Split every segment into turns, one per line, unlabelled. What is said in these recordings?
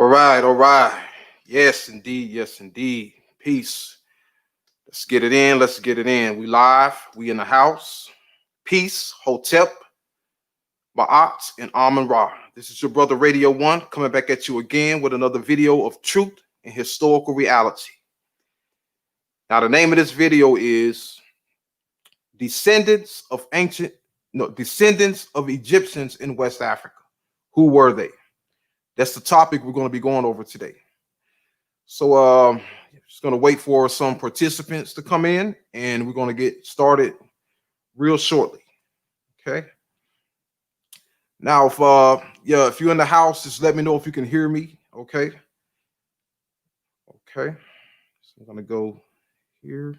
All right, all right. Yes, indeed. Yes, indeed. Peace. Let's get it in. Let's get it in. We live. We in the house. Peace. Hotep, Ma'at, and Amun Ra. This is your brother Radio One coming back at you again with another video of truth and historical reality. Now, the name of this video is Descendants of Egyptians in West Africa. Who were they? That's the topic we're going to be going over today. So just going to wait for some participants to come in, and we're going to get started real shortly. Okay. Now, if you're in the house, just let me know if you can hear me. Okay. Okay. So I'm going to go here.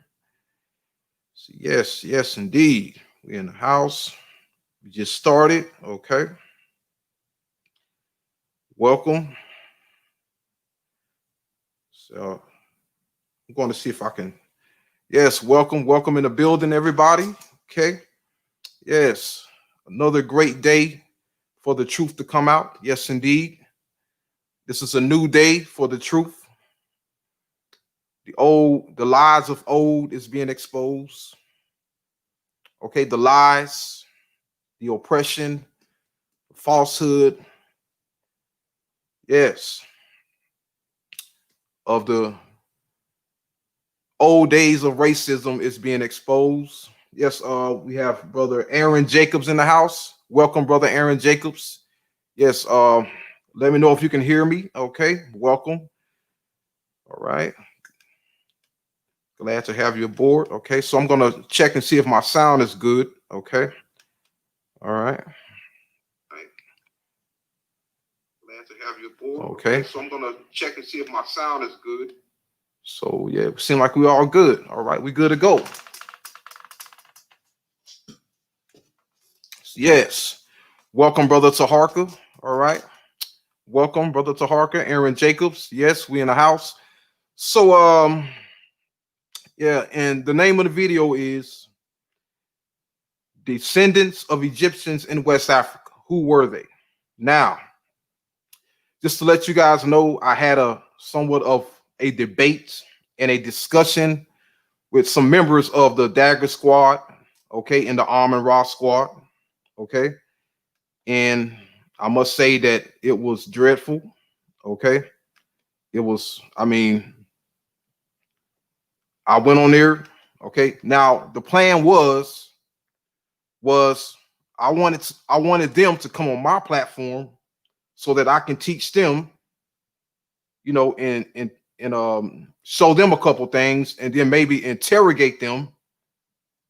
So yes, indeed. We're in the house. We just started. Okay. Welcome. So I'm going to see if I can. Yes, welcome in the building, everybody. Okay. Yes, another great day for the truth to come out. Yes, indeed. This is a new day for the truth. The lies of old is being exposed. Okay, the lies, the oppression, the falsehood. Yes. Of the old days of racism is being exposed. Yes, we have brother Aaron Jacobs in the house. Welcome, brother Aaron Jacobs. Yes, let me know if you can hear me. Okay, welcome. All right. Glad to have you aboard. Okay, so I'm gonna check and see if my sound is good. Okay. All right. Glad to have you aboard. Okay, so I'm gonna check and see if my sound is good. So yeah, it seems like we're all good. All right, we good to go. Yes. Welcome, brother Taharka. All right. Welcome, brother Taharka, Aaron Jacobs. Yes, we in the house. So yeah, and the name of the video is Descendants of Egyptians in West Africa. Who were they? Now, just to let you guys know, I had a somewhat of a debate and a discussion with some members of the Dagger Squad, okay, and the Amun Ra Squad, okay. And I must say that it was dreadful, okay. It was, I mean, I went on there, okay. Now the plan was I wanted them to come on my platform so that I can teach them, you know, and show them a couple things, and then maybe interrogate them,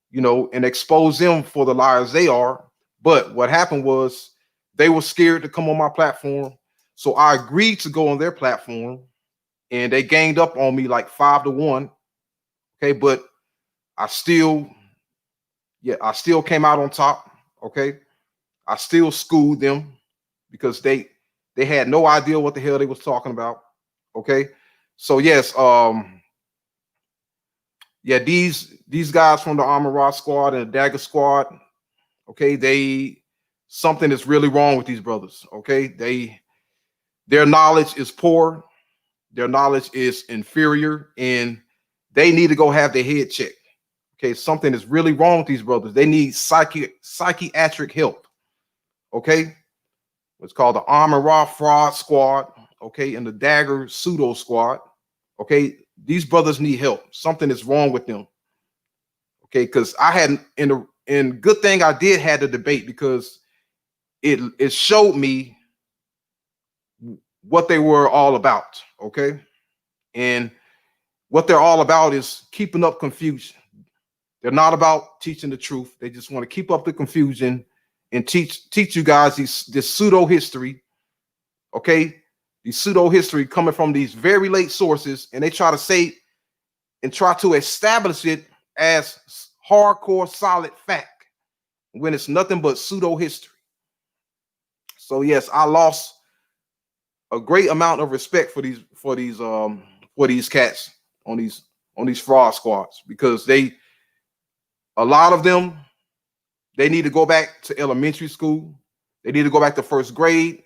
you know, and expose them for the liars they are. But what happened was they were scared to come on my platform, so I agreed to go on their platform, and they ganged up on me like 5-1. Okay, but I still came out on top. Okay, I still schooled them because they had no idea what the hell they was talking about. Okay, so yes, yeah, these guys from the Armor Rod Squad and the Dagger Squad, okay, something is really wrong with these brothers. Okay, their knowledge is poor, their knowledge is inferior, and they need to go have their head checked. Okay, something is really wrong with these brothers. They need psychiatric help. Okay, it's called the Armor Raw Fraud Squad. Okay, and the Dagger Pseudo Squad. Okay, these brothers need help. Something is wrong with them. Okay, because I had and good thing I did had the debate, because it showed me what they were all about. Okay, and what they're all about is keeping up confusion. They're not about teaching the truth. They just want to keep up the confusion and teach you guys this pseudo history. Okay, the pseudo history coming from these very late sources, and they try to say and try to establish it as hardcore solid fact when it's nothing but pseudo history. So yes, I lost a great amount of respect for these cats on these fraud squads, because a lot of them, they need to go back to elementary school. They need to go back to first grade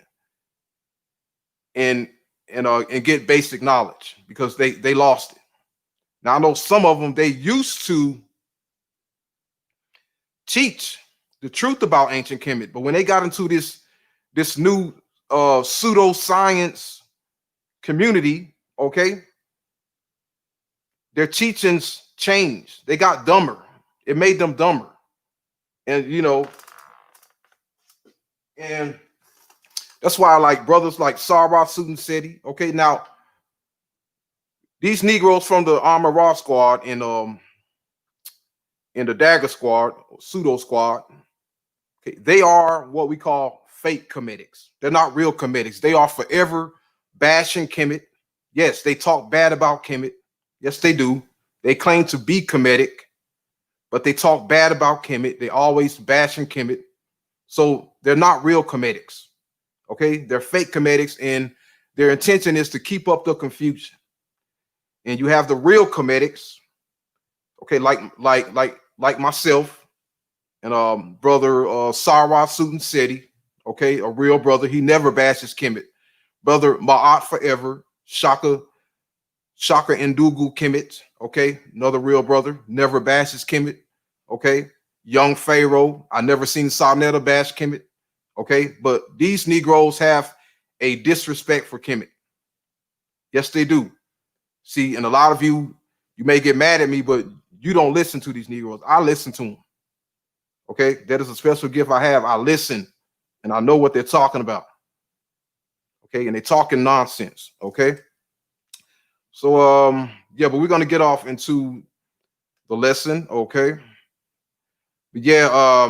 and and get basic knowledge because they lost it. Now I know some of them, they used to teach the truth about ancient Kemet, but when they got into this new pseudoscience community, okay, their teachings changed. They got dumber. It made them dumber. And and that's why I like brothers like Sarah Sudan City. Okay, now these Negroes from the Armor Raw squad and in the Dagger squad, pseudo squad, okay, they are what we call fake Kemetics. They're not real Kemetics. They are forever bashing Kemet. Yes, they talk bad about Kemet. Yes, they do. They claim to be Kemetic, but they talk bad about Kemet. They always bashing Kemet. So they're not real Kemetics. Okay, they're fake Kemetics, and their intention is to keep up the confusion. And you have the real Kemetics, okay, like myself and brother Sarah Sudan City, okay, a real brother. He never bashes Kemet. Brother Ma'at forever, Shaka Ndugu Kemet, okay, another real brother, never bashes Kemet, okay. Young Pharaoh, I never seen Sarnetta bash Kemet, okay, but these Negroes have a disrespect for Kemet. Yes, they do. See, and a lot of you may get mad at me, but you don't listen to these Negroes. I listen to them. Okay, that is a special gift I have. I listen, and I know what they're talking about. Okay, and they're talking nonsense. Okay, so yeah, but we're gonna get off into the lesson. Okay, but yeah,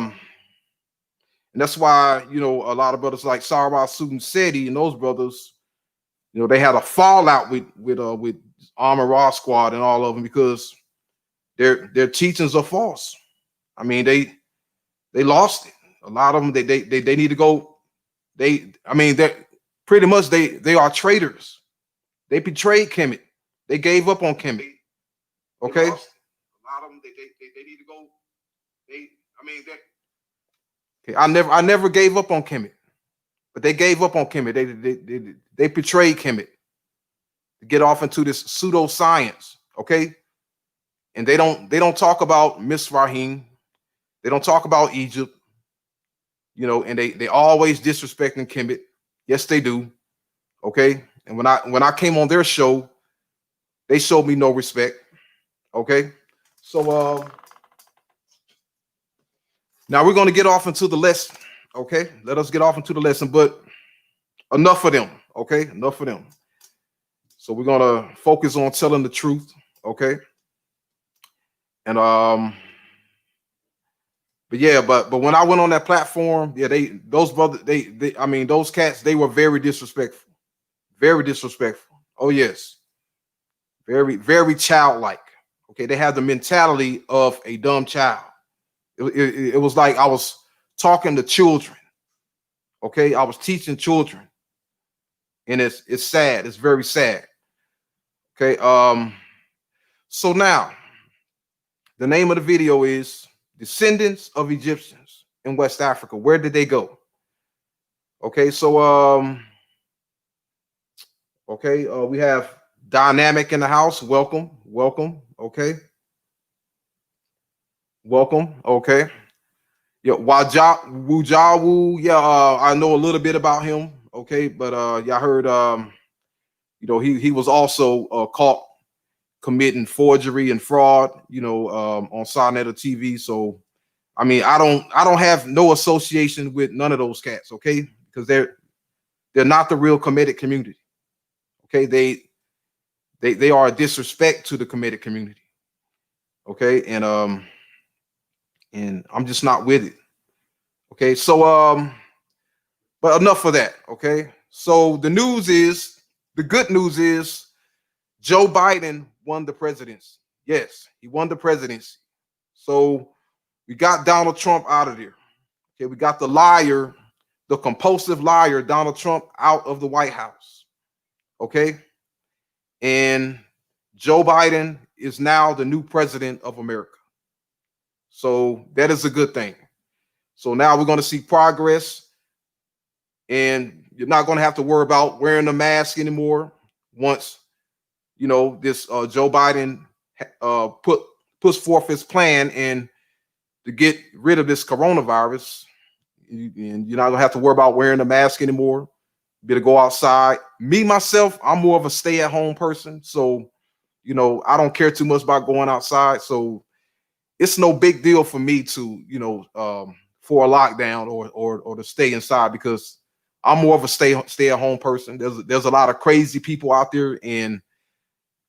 and that's why a lot of brothers like Sarah Sudan Seti and those brothers, they had a fallout with Armor Raw squad and all of them because their teachings are false. I mean, they lost it. A lot of them they need to go. They pretty much they are traitors. They betrayed Kemet. They gave up on Kemet. Okay. A lot of them they need to go. Okay, I never gave up on Kemet, but they gave up on Kemet. They betrayed Kemet to get off into this pseudoscience. Okay. And they don't talk about Misrahim. They don't talk about Egypt, and they always disrespecting Kemet. Yes, they do. Okay. And when I came on their show, they showed me no respect. Okay. So now we're going to get off into the lesson. Okay. Let us get off into the lesson, but enough of them. Okay. Enough of them. So we're going to focus on telling the truth. Okay. And but yeah, but when I went on that platform, yeah, those brothers, those cats, they were very disrespectful. Very disrespectful. Oh, yes. Very, very childlike. Okay. They have the mentality of a dumb child. It was like I was talking to children. Okay. I was teaching children. And it's sad. It's very sad. Okay. So now the name of the video is Descendants of Egyptians in West Africa. Where did they go? Okay. So okay, we have Dynamic in the house. Welcome. Okay. Welcome. Okay. Yeah, Wujawu. Yeah, I know a little bit about him. Okay, but yeah, I heard he was also caught committing forgery and fraud, on Sarnetta TV. So I don't have no association with none of those cats, okay? Because they're not the real Kemetic community. Okay, they are a disrespect to the Kemetic community. Okay, and I'm just not with it. Okay, so but enough of that. Okay, so the good news is Joe Biden won the presidency. Yes, he won the presidency. So we got Donald Trump out of there. Okay, we got the liar, the compulsive liar, Donald Trump, out of the White House. Okay, and Joe Biden is now the new president of America. So that is a good thing. So now we're going to see progress. And You're not going to have to worry about wearing a mask anymore once this Joe Biden puts forth his plan and to get rid of this coronavirus. And you're not gonna have to worry about wearing a mask anymore. Be to go outside. Me myself, I'm more of a stay-at-home person, so I don't care too much about going outside. So it's no big deal for me to for a lockdown or to stay inside, because I'm more of a stay-at-home person. There's a lot of crazy people out there, and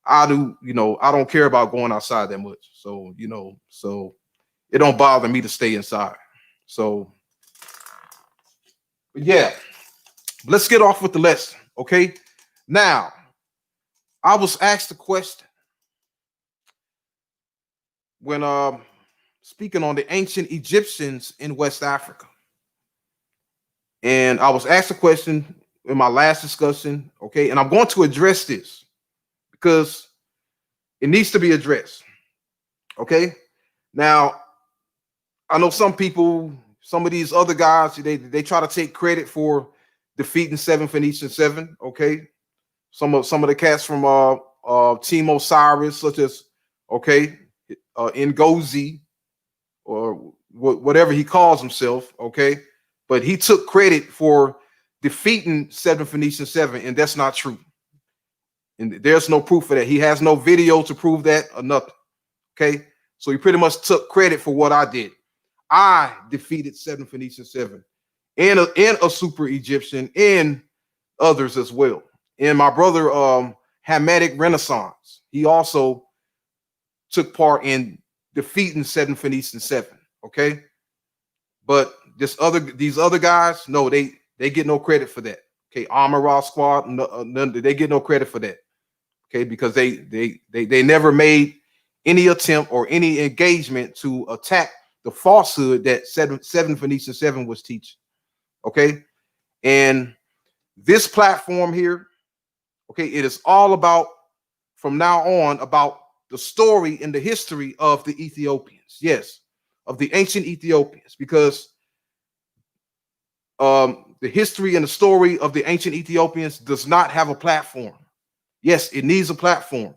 I don't care about going outside that much. So so it don't bother me to stay inside. So yeah, let's get off with the lesson. Okay. Now, I was asked a question when speaking on the ancient Egyptians in West Africa. And I was asked a question in my last discussion. Okay. And I'm going to address this because it needs to be addressed. Okay. Now, I know some people, some of these other guys, they try to take credit for defeating 7 Phoenician 7. Okay. Some of the cats from Team Osiris, such as Ngozi, or whatever he calls himself. Okay. But he took credit for defeating 7 Phoenician 7, and that's not true. And there's no proof for that. He has no video to prove that or nothing. Okay. So he pretty much took credit for what I did. I defeated 7 Phoenician 7 and a super Egyptian and others as well. And my brother Hamitic Renaissance, he also took part in defeating 7 Phoenician 7. Okay. But these other guys, no, they get no credit for that. Okay. Amara Squad, they get no credit for that. Okay, because they never made any attempt or any engagement to attack the falsehood that 7 Phoenician 7 was teaching. Okay. And this platform here, okay, it is all about, from now on, about the story and the history of the Ethiopians. Yes, of the ancient Ethiopians, because the history and the story of the ancient Ethiopians does not have a platform. Yes, it needs a platform.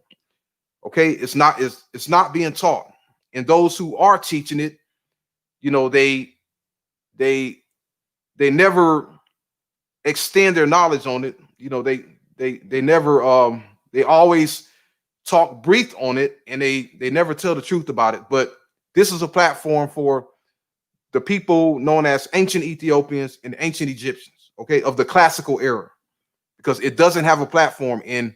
Okay, it's not being taught, and those who are teaching it, they never extend their knowledge on it. They never they always talk brief on it, and they never tell the truth about it. But this is a platform for the people known as ancient Ethiopians and ancient Egyptians, okay, of the classical era, because it doesn't have a platform. And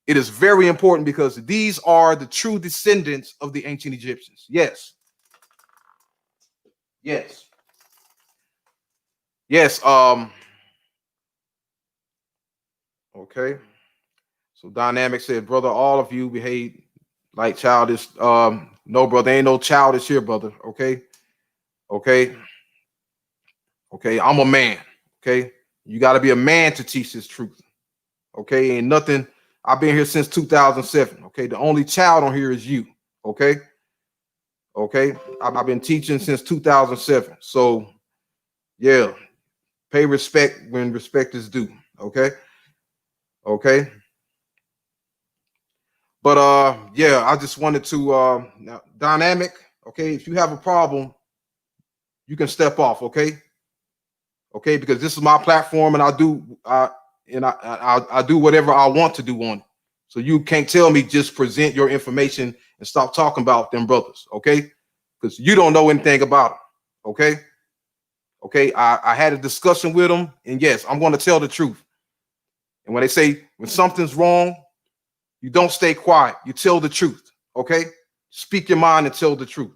it is very important because these are the true descendants of the ancient Egyptians. Yes. Yes. Yes. Okay. So Dynamic said, brother, all of you behave like childish. No, brother, ain't no childish here, brother. Okay. Okay. Okay. I'm a man. Okay. You got to be a man to teach this truth. Okay. Ain't nothing. I've been here since 2007. Okay. The only child on here is you. Okay. Okay. I've been teaching since 2007. So yeah, pay respect when respect is due. Okay. Okay. But yeah, I just wanted to now, Dynamic, okay, if you have a problem, you can step off, okay? Okay, because this is my platform, and I do whatever I want to do on it. So you can't tell me just present your information and stop talking about them brothers, okay? Because you don't know anything about them, okay? Okay, I had a discussion with them, and yes, I'm going to tell the truth. And when they say when something's wrong, you don't stay quiet. You tell the truth, okay? Speak your mind and tell the truth.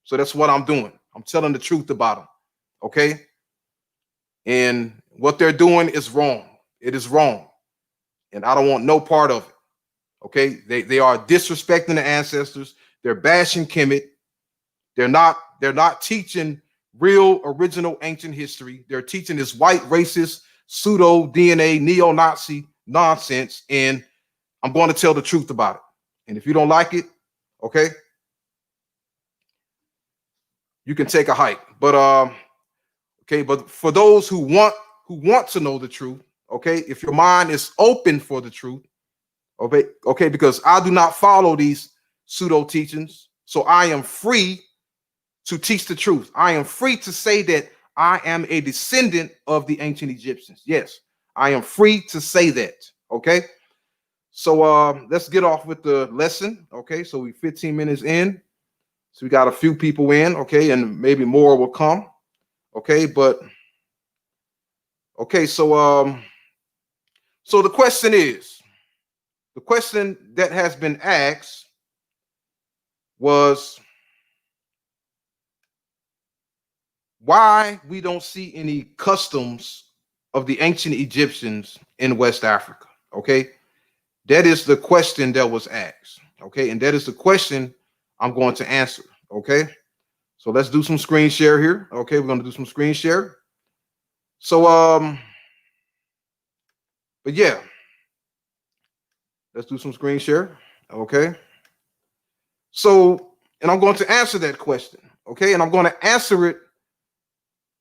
So that's what I'm doing. I'm telling the truth about them, okay? And what they're doing is wrong. It is wrong. And I don't want no part of it, okay? They are disrespecting the ancestors. They're bashing Kemet. They're not teaching real, original, ancient history. They're teaching this white, racist, pseudo DNA, neo-Nazi nonsense, and I'm going to tell the truth about it. And if you don't like it, okay, you can take a hike. But okay, but for those who want to know the truth, Okay, if your mind is open for the truth, okay, because I do not follow these pseudo teachings, so I am free to teach the truth. I am free to say that I am a descendant of the ancient Egyptians. Yes, I am free to say that. Okay, so let's get off with the lesson. Okay, so we 15 minutes in, so we got a few people in. Okay, and maybe more will come. Okay, but okay, so the question is, the question that has been asked was why we don't see any customs of the ancient Egyptians in West Africa. Okay, that is the question that was asked. Okay, and that is the question I'm going to answer. Okay, so let's do some screen share here. Okay, we're going to do some screen share. So but yeah, let's do some screen share. Okay, so and I'm going to answer that question. Okay, and I'm going to answer it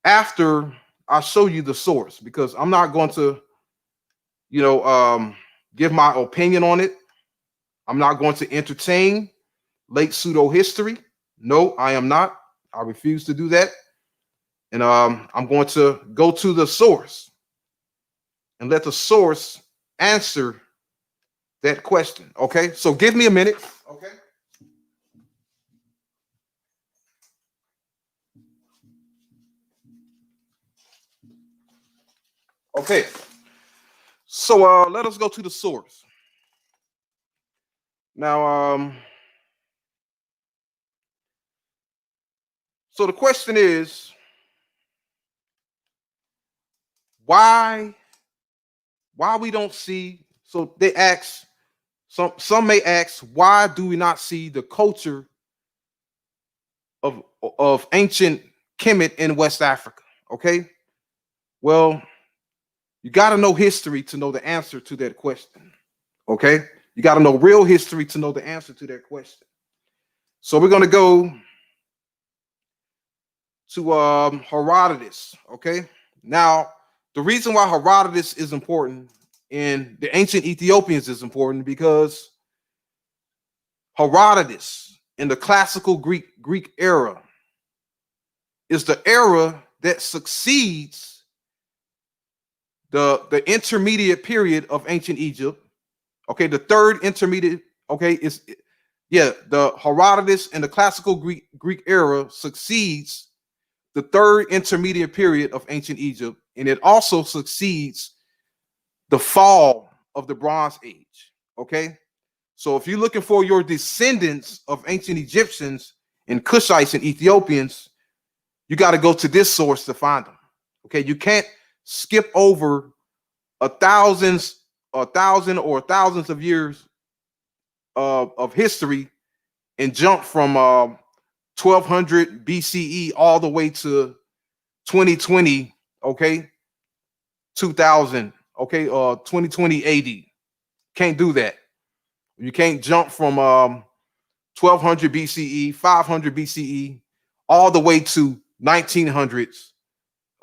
after I show you the source, because I'm not going to, give my opinion on it. I'm not going to entertain late pseudo history. No, I am not. I refuse to do that. And I'm going to go to the source and let the source answer that question. Okay, so give me a minute. Okay. Okay. So let us go to the source. Now, so the question is, why we don't see, so they ask, some may ask, why do we not see the culture of ancient Kemet in West Africa? Okay, well, you got to know history to know the answer to that question. Okay, you got to know real history to know the answer to that question. So we're going to go to Herodotus. Okay, now the reason why Herodotus is important and the ancient Ethiopians is important because Herodotus in the classical Greek era is the era that succeeds the intermediate period of ancient Egypt. Okay, the third intermediate. Okay, is the Herodotus in the classical Greek era succeeds the third intermediate period of ancient Egypt, and it also succeeds the fall of the Bronze Age. Okay, so if you're looking for your descendants of ancient Egyptians and Cushites and Ethiopians, you got to go to this source to find them. Okay, you can't skip over thousands of years of history and jump from 1200 BCE all the way to 2020. Okay, 2000. Okay, 2020 AD. Can't do that. You can't jump from 1200 BCE, 500 BCE, all the way to 1900s.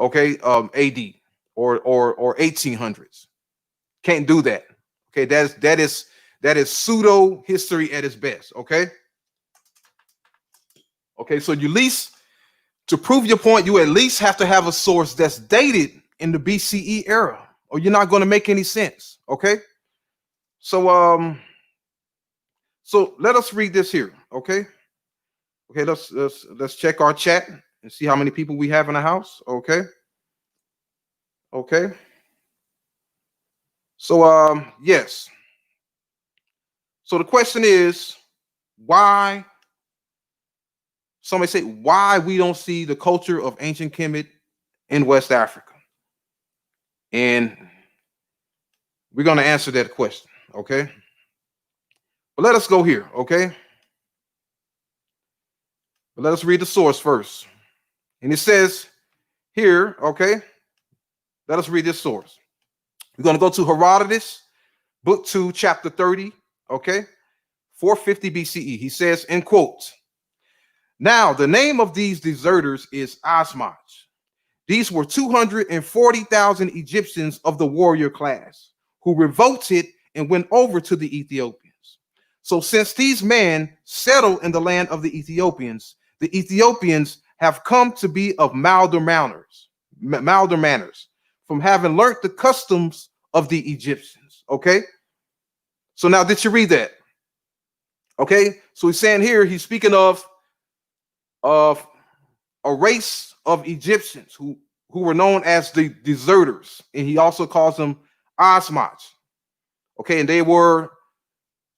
Okay, AD or 1800s. Can't do that. Okay, that is pseudo history at its best. Okay. Okay, so you at least, to prove your point, you at least have to have a source that's dated in the BCE era, or you're not going to make any sense. Okay. So let us read this here. Okay. Okay, let's check our chat and see how many people we have in the house. Okay. Okay. So yes. So the question is, why, somebody say, why we don't see the culture of ancient Kemet in West Africa? And we're going to answer that question. Okay. But let us go here. Okay. But let us read the source first. And it says here, okay, let us read this source. We're going to go to Herodotus, book 2, chapter 30, okay, 450 BCE. He says, in quotes, now the name of these deserters is Asmach. These were 240,000 Egyptians of the warrior class who revolted and went over to the Ethiopians. So since these men settled in the land of the Ethiopians have come to be of milder manners, from having learnt the customs of the Egyptians. Okay. So now, did you read that? Okay. So he's saying here, he's speaking of a race of Egyptians who were known as the deserters, and he also calls them Osmats. Okay, and they were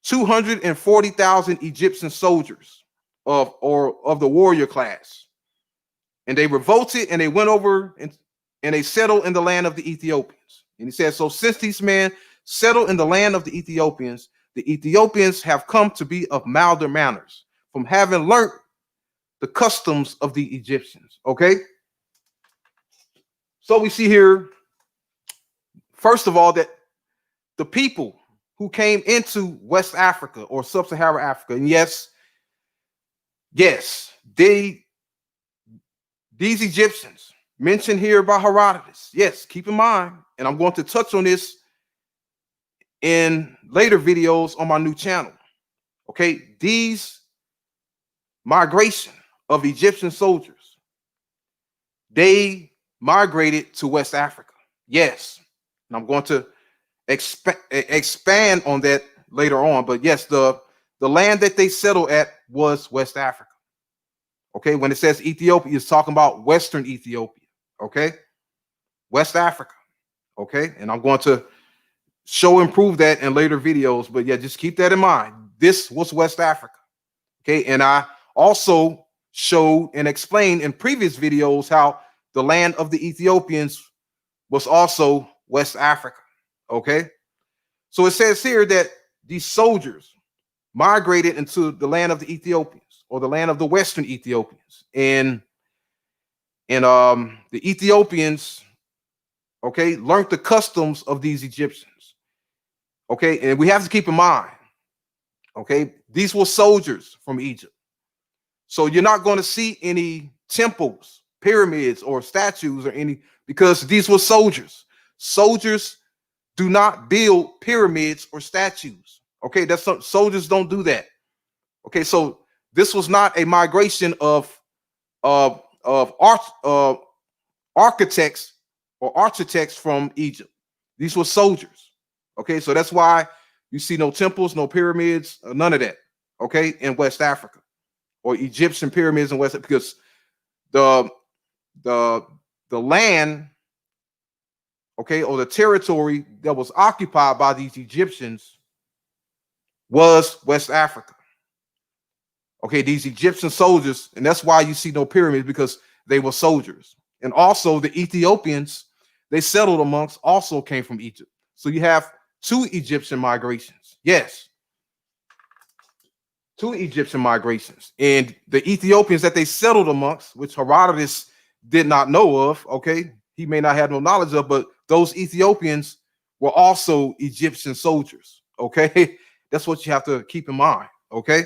240,000 Egyptian soldiers of the warrior class, and they revolted and they went over and they settled in the land of the Ethiopians. And he says, so since these men settled in the land of the Ethiopians have come to be of milder manners, from having learnt the customs of the Egyptians. Okay, so we see here, first of all, that the people who came into West Africa or Sub-Saharan Africa, and yes, these Egyptians mentioned here by Herodotus, yes, keep in mind, and I'm going to touch on this in later videos on my new channel. Okay, these migration of Egyptian soldiers, they migrated to West Africa. Yes, and I'm going to expand on that later on. But yes, the land that they settled at was West Africa. Okay, when it says Ethiopia, it's talking about Western Ethiopia. Okay, West Africa. Okay, and I'm going to show and prove that in later videos. But yeah, just keep that in mind. This was West Africa. Okay, and I also showed and explained in previous videos how the land of the Ethiopians was also West Africa. Okay, so it says here that these soldiers migrated into the land of the Ethiopians, or the land of the Western Ethiopians, and the Ethiopians, okay, learned the customs of these Egyptians. Okay, and we have to keep in mind, okay, these were soldiers from Egypt. So you're not going to see any temples, pyramids, or statues or any, because these were soldiers. Soldiers do not build pyramids or statues. Okay, soldiers don't do that. Okay, so this was not a migration of architects from Egypt. These were soldiers. Okay, so that's why you see no temples, no pyramids, none of that. Okay, in West Africa, or Egyptian pyramids in West Africa, because the land, okay, or the territory that was occupied by these Egyptians was West Africa. Okay, these Egyptian soldiers, and that's why you see no pyramids, because they were soldiers. And also the Ethiopians they settled amongst also came from Egypt. So you have two Egyptian migrations. Yes, two Egyptian migrations. And the Ethiopians that they settled amongst, which Herodotus did not know of, okay, he may not have no knowledge of, but those Ethiopians were also Egyptian soldiers. Okay, that's what you have to keep in mind. Okay,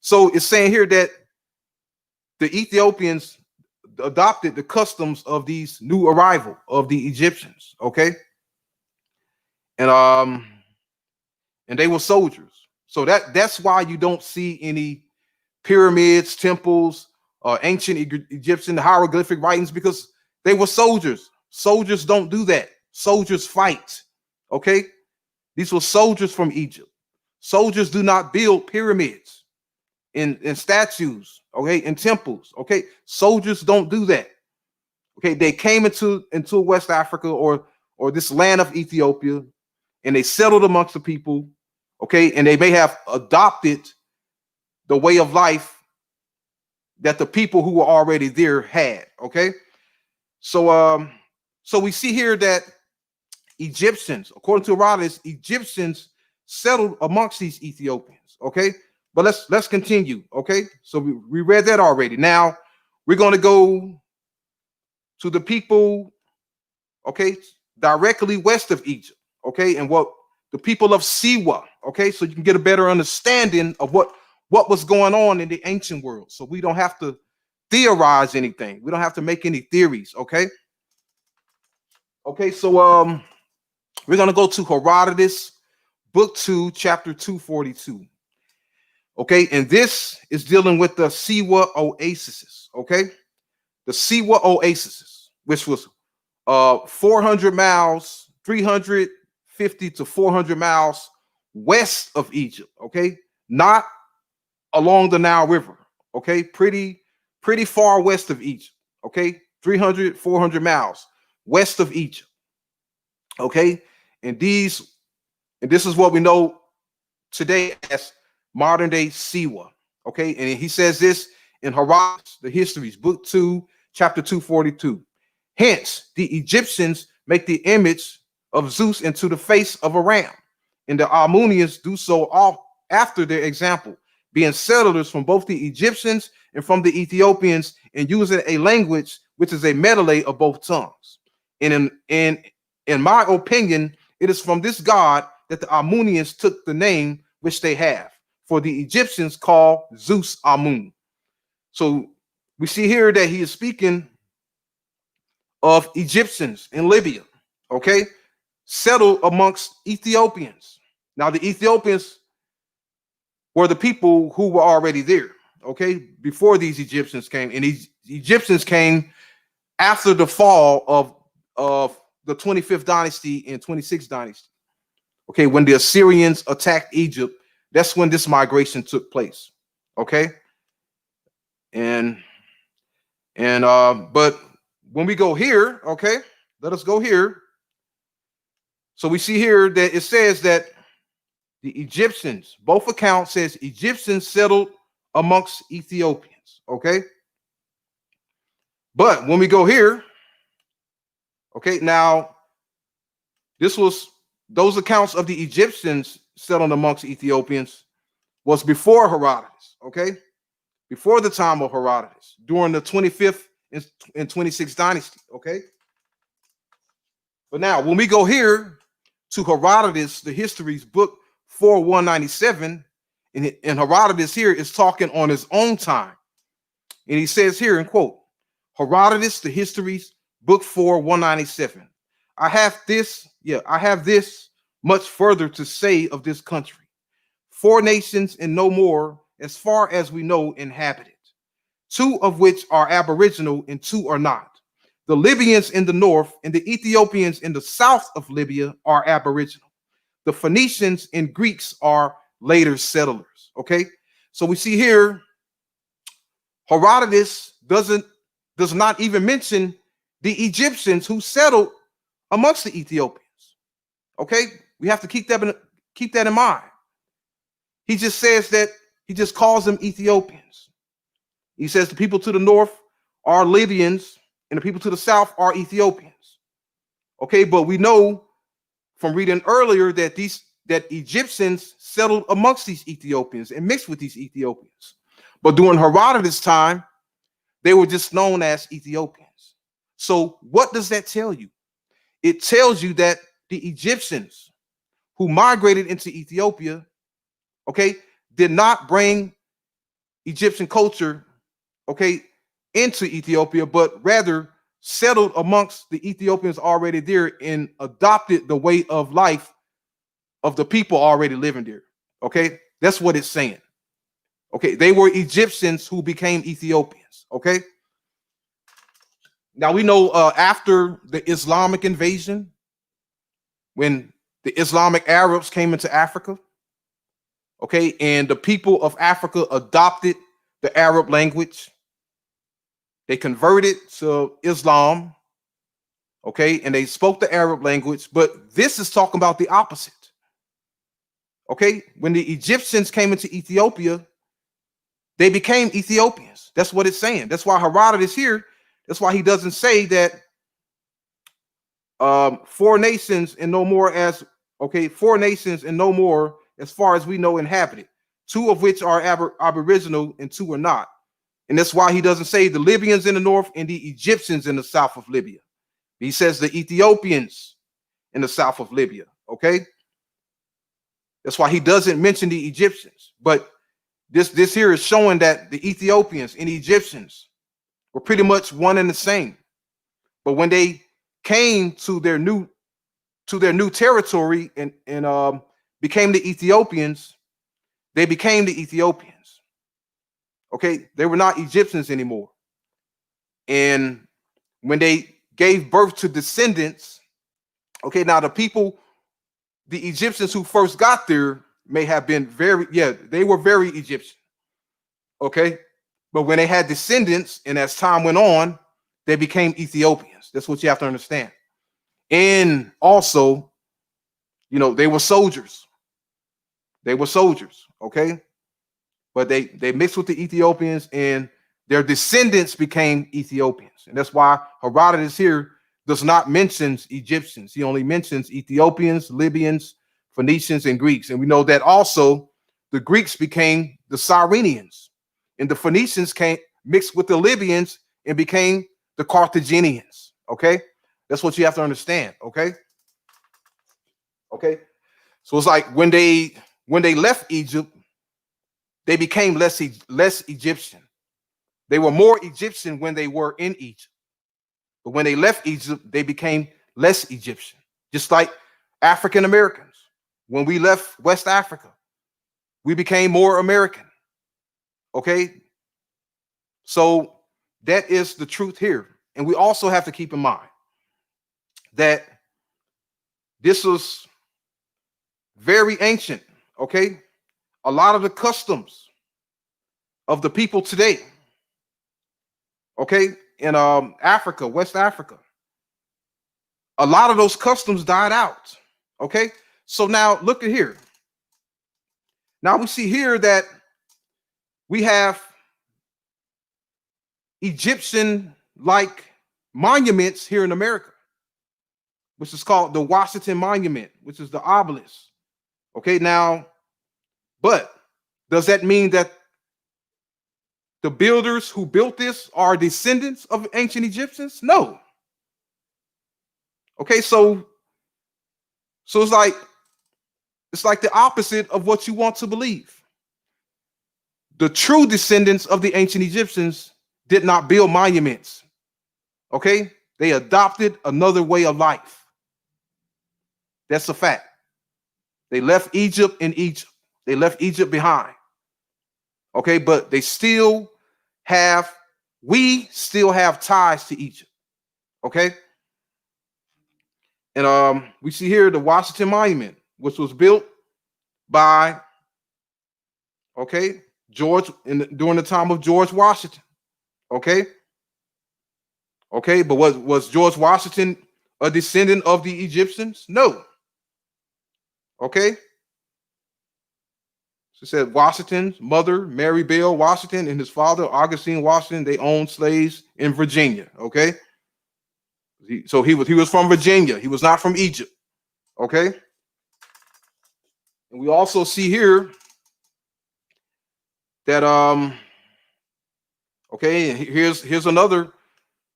so it's saying here that the Ethiopians adopted the customs of these new arrival of the Egyptians. Okay, and they were soldiers. So that's why you don't see any pyramids, temples, ancient Egyptian hieroglyphic writings, because they were soldiers. Soldiers don't do that. Soldiers fight. Okay, these were soldiers from Egypt. Soldiers do not build pyramids in statues, okay, in temples. Okay, soldiers don't do that. Okay, they came into West Africa or this land of Ethiopia, and they settled amongst the people. Okay, and they may have adopted the way of life that the people who were already there had. Okay, so we see here that Egyptians, according to Herodotus, Egyptians settled amongst these Ethiopians. Okay, but let's continue. Okay, so we read that already. Now we're going to go to the people, okay, directly west of Egypt. Okay, and what the people of Siwa. Okay, so you can get a better understanding of what was going on in the ancient world. So we don't have to theorize anything. We don't have to make any theories. Okay, Okay, so we're gonna go to Herodotus, book 2, chapter 242. Okay, and this is dealing with the Siwa oases. Okay, the Siwa oases, which was 400 miles, 350 to 400 miles west of Egypt. Okay, not along the Nile River. Okay, pretty far west of Egypt. Okay, 300, 400 miles west of Egypt. Okay, and this is what we know today as modern day Siwa. Okay, and he says this in Herodotus, the Histories, book 2, chapter 242. Hence, the Egyptians make the image of Zeus into the face of a ram, and the Amunians do so all after their example, being settlers from both the Egyptians and from the Ethiopians, and using a language which is a medley of both tongues. And in my opinion, it is from this god that the Amunians took the name which they have, for the Egyptians call Zeus Amun. So we see here that he is speaking of Egyptians in Libya, okay, settled amongst Ethiopians. Now, the Ethiopians were the people who were already there, okay, before these Egyptians came. And these Egyptians came after the fall of the 25th dynasty and 26th dynasty. Okay, when the Assyrians attacked Egypt, that's when this migration took place. Okay, and but when we go here, okay, let us go here. So we see here that it says that the Egyptians, both accounts says Egyptians settled amongst Ethiopians. Okay, but when we go here, okay, now this was those accounts of the Egyptians settled amongst Ethiopians was before Herodotus. Okay, before the time of Herodotus, during the 25th and 26th dynasty. Okay, but now when we go here to Herodotus, the Histories, book 4, 197, and Herodotus here is talking on his own time, and he says here in quote, Herodotus, the Histories, book 4, 197. I have this much further to say of this country. 4 nations and no more, as far as we know, inhabited, 2 of which are aboriginal and 2 are not. The Libyans in the north and the Ethiopians in the south of Libya are aboriginal. The Phoenicians and Greeks are later settlers. Okay, so we see here Herodotus does not even mention the Egyptians who settled amongst the Ethiopians. Okay, we have to keep that in mind. He just says that he just calls them Ethiopians. He says the people to the north are Libyans and the people to the south are Ethiopians. Okay, but we know from reading earlier that Egyptians settled amongst these Ethiopians and mixed with these Ethiopians. But during Herodotus' time, they were just known as Ethiopians. So what does that tell you? It tells you that the Egyptians who migrated into Ethiopia, okay, did not bring Egyptian culture, okay, into Ethiopia, but rather settled amongst the Ethiopians already there and adopted the way of life of the people already living there. Okay, that's what it's saying. Okay, they were Egyptians who became Ethiopians. Okay, now we know after the Islamic invasion, when the Islamic Arabs came into Africa, okay, and the people of Africa adopted the Arab language, they converted to Islam, okay, and they spoke the Arab language, but this is talking about the opposite. Okay, when the Egyptians came into Ethiopia, they became Ethiopians. That's what it's saying. That's why Herodotus here, that's why he doesn't say that 4 nations and no more as, okay, 4 nations and no more as far as we know inhabited, 2 of which are aboriginal and 2 are not. And that's why he doesn't say the Libyans in the north and the Egyptians in the south of Libya. He says the Ethiopians in the south of Libya, okay? That's why he doesn't mention the Egyptians. But this here is showing that the Ethiopians and the Egyptians were pretty much one and the same. But when they came to their new territory and became the Ethiopians, they became the Ethiopians. Okay, they were not Egyptians anymore. And when they gave birth to descendants, okay, now the Egyptians who first got there may have been they were very Egyptian. Okay, but when they had descendants, and as time went on, they became Ethiopians. That's what you have to understand. And also, they were soldiers. They were soldiers, okay? But they mixed with the Ethiopians, and their descendants became Ethiopians. And that's why Herodotus here does not mention Egyptians. He only mentions Ethiopians, Libyans, Phoenicians, and Greeks. And we know that also the Greeks became the Cyrenians, and the Phoenicians came mixed with the Libyans and became the Carthaginians. Okay, that's what you have to understand. Okay. So it's like when they left Egypt, they became less Egyptian. They were more Egyptian when they were in Egypt, but when they left Egypt, they became less Egyptian. Just like African Americans, when we left West Africa, we became more American. Okay, so that is the truth here. And we also have to keep in mind that this was very ancient. Okay, a lot of the customs of the people today, okay, in Africa, West Africa, a lot of those customs died out. Okay, so now look at here. Now we see here that we have Egyptian-like monuments here in America, which is called the Washington Monument, which is the obelisk. Okay, now, but does that mean that the builders who built this are descendants of ancient Egyptians? No. Okay, so it's like the opposite of what you want to believe. The true descendants of the ancient Egyptians did not build monuments. Okay, they adopted another way of life. That's a fact. They left Egypt in Egypt. They left Egypt behind. Okay, but we still have ties to Egypt. Okay. And we see here the Washington Monument, which was built by during the time of George Washington. Okay. But was George Washington a descendant of the Egyptians? No. Okay. So it said Washington's mother, Mary Bell Washington, and his father, Augustine Washington, they owned slaves in Virginia. Okay. So he was from Virginia. He was not from Egypt. Okay. And we also see here that here's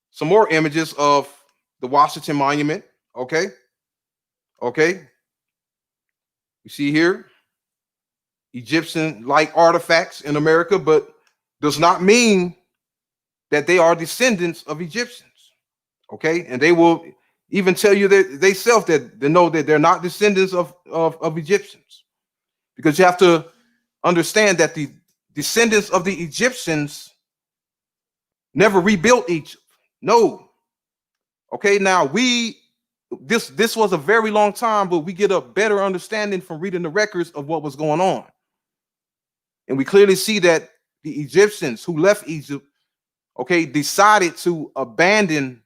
some more images of the Washington Monument. Okay. You see here Egyptian-like artifacts in America, but does not mean that they are descendants of Egyptians. Okay, and they will even tell you that they know that they're not descendants of Egyptians, because you have to understand that the descendants of the Egyptians never rebuilt Egypt. No. Okay, now this was a very long time, but we get a better understanding from reading the records of what was going on. And we clearly see that the Egyptians who left Egypt, okay, decided to abandon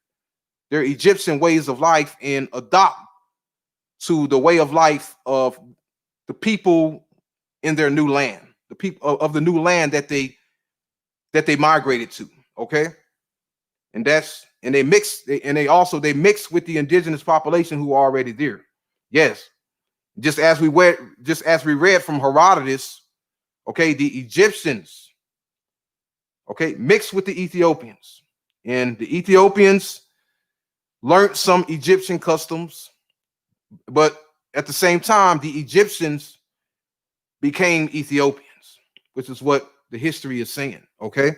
their Egyptian ways of life and adopt to the way of life of the people in their new land, the people of the new land that they migrated to. Okay, and they mix with the indigenous population who are already there. Yes, just as we read from Herodotus. Okay, the Egyptians, okay, mixed with the Ethiopians, and the Ethiopians learned some Egyptian customs, but at the same time, the Egyptians became Ethiopians, which is what the history is saying. Okay,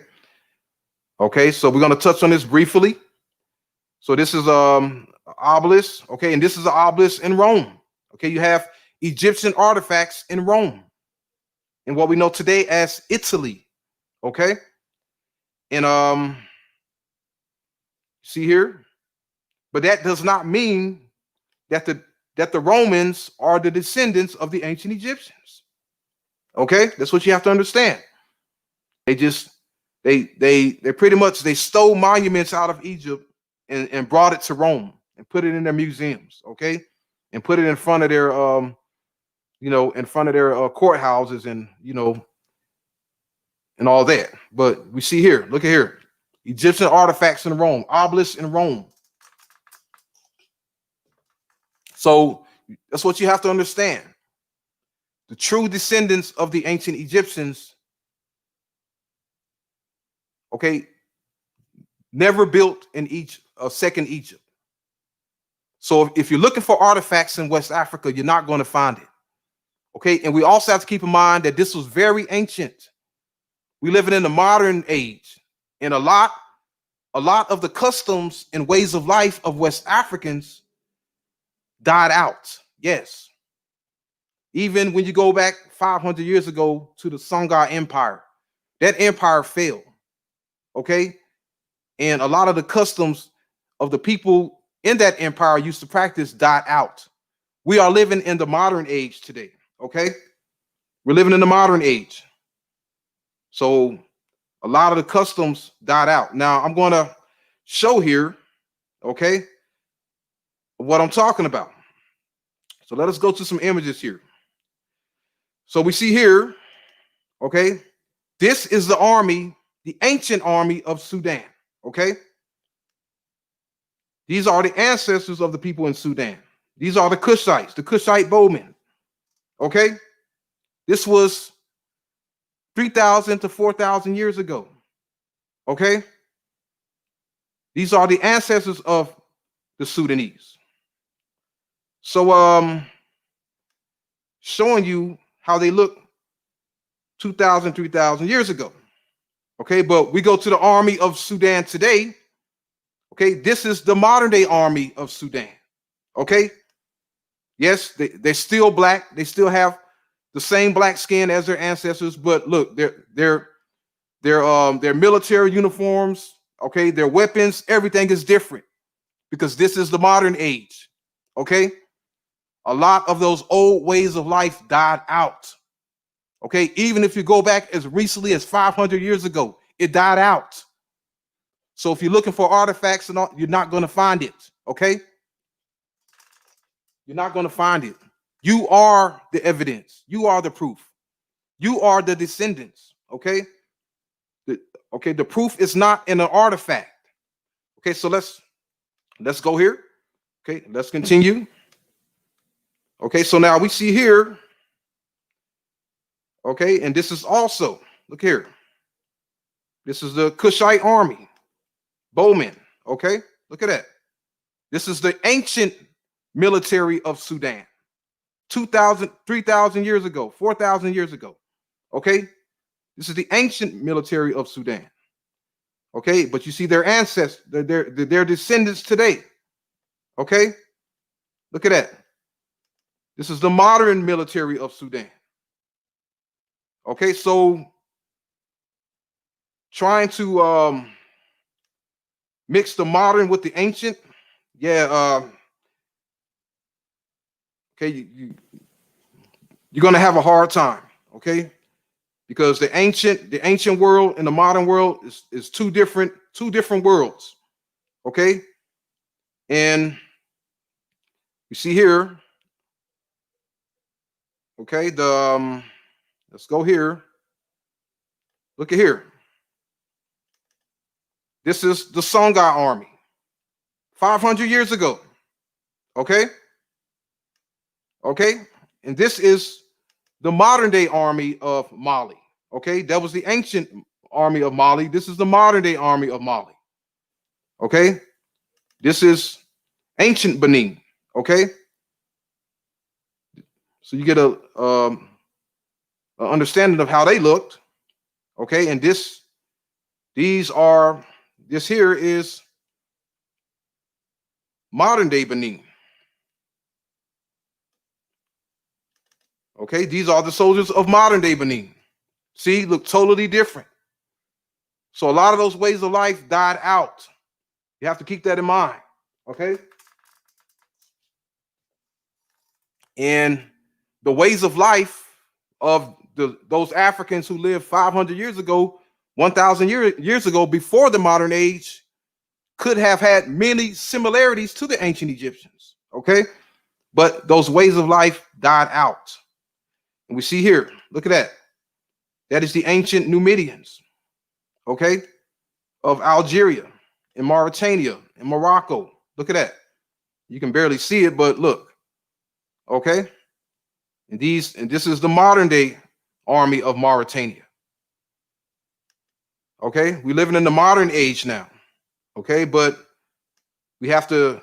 so we're going to touch on this briefly. So this is obelisk, okay, and this is an obelisk in Rome. Okay, you have Egyptian artifacts in Rome, in what we know today as Italy. Okay, and see here, but that does not mean that the Romans are the descendants of the ancient Egyptians. Okay, that's what you have to understand. They just they pretty much they stole monuments out of Egypt and brought it to Rome and put it in their museums. Okay, and put it in front of their in front of their courthouses and and all that. But we see here, look at here, Egyptian artifacts in Rome, obelisks in Rome. So that's what you have to understand. The true descendants of the ancient Egyptians, okay, never built in a second Egypt. So if you're looking for artifacts in West Africa, you're not going to find it. Okay, and we also have to keep in mind that this was very ancient. We living in the modern age, and a lot of the customs and ways of life of West Africans died out. Yes. Even when you go back 500 years ago to the Songhai Empire, that empire fell. Okay. And a lot of the customs of the people in that empire used to practice died out. We are living in the modern age today. Okay. We're living in the modern age. So a lot of the customs died out. Now I'm going to show here, okay, what I'm talking about. So let us go to some images here. So we see here, okay, this is the army, the ancient army of Sudan, okay? These are the ancestors of the people in Sudan. These are the Cushites, the Cushite bowmen, okay? This was 3,000 to 4,000 years ago, okay? These are the ancestors of the Sudanese. So showing you how they look 2,000, 3,000 years ago. Okay, but we go to the army of Sudan today. Okay, this is the modern day army of Sudan. Okay, yes, they're still black. They still have the same black skin as their ancestors, but look, their military uniforms, okay, their weapons, everything is different because this is the modern age. Okay, a lot of those old ways of life died out. Okay, even if you go back as recently as 500 years ago, it died out. So if you're looking for artifacts and all, you're not going to find it. Okay, you're not going to find it. You are the evidence. You are the proof. You are the descendants. Okay, the proof is not in an artifact. Okay, so let's go here. Okay, let's continue. Okay, so now we see here. Okay, and this is also, look here. This is the Cushite army, bowmen. Okay, look at that. This is the ancient military of Sudan. 2,000, 3,000 years ago, 4,000 years ago. Okay, this is the ancient military of Sudan. Okay, but you see their ancestors, their descendants today. Okay, look at that. This is the modern military of Sudan. Okay, so trying to mix the modern with the ancient, yeah. Okay, you're gonna have a hard time. Okay, because the ancient world and the modern world is two different worlds. Okay, and you see here. Okay, let's go here. Look at here. This is the Songhai army, 500 years ago. Okay, and this is the modern day army of Mali. Okay, that was the ancient army of Mali. This is the modern day army of Mali. Okay, this is ancient Benin. Okay, so you get a understanding of how they looked. Okay, and this here is, modern day Benin. Okay, these are the soldiers of modern day Benin. See, look totally different. So a lot of those ways of life died out. You have to keep that in mind. Okay. And the ways of life of those Africans who lived 500 years ago, 1,000 years ago, before the modern age, could have had many similarities to the ancient Egyptians. Okay. But those ways of life died out. And we see here, look at that. That is the ancient Numidians, okay, of Algeria and Mauritania and Morocco. Look at that. You can barely see it, but look, okay. And this is the modern day army of Mauritania. Okay, we're living in the modern age now. Okay, but we have to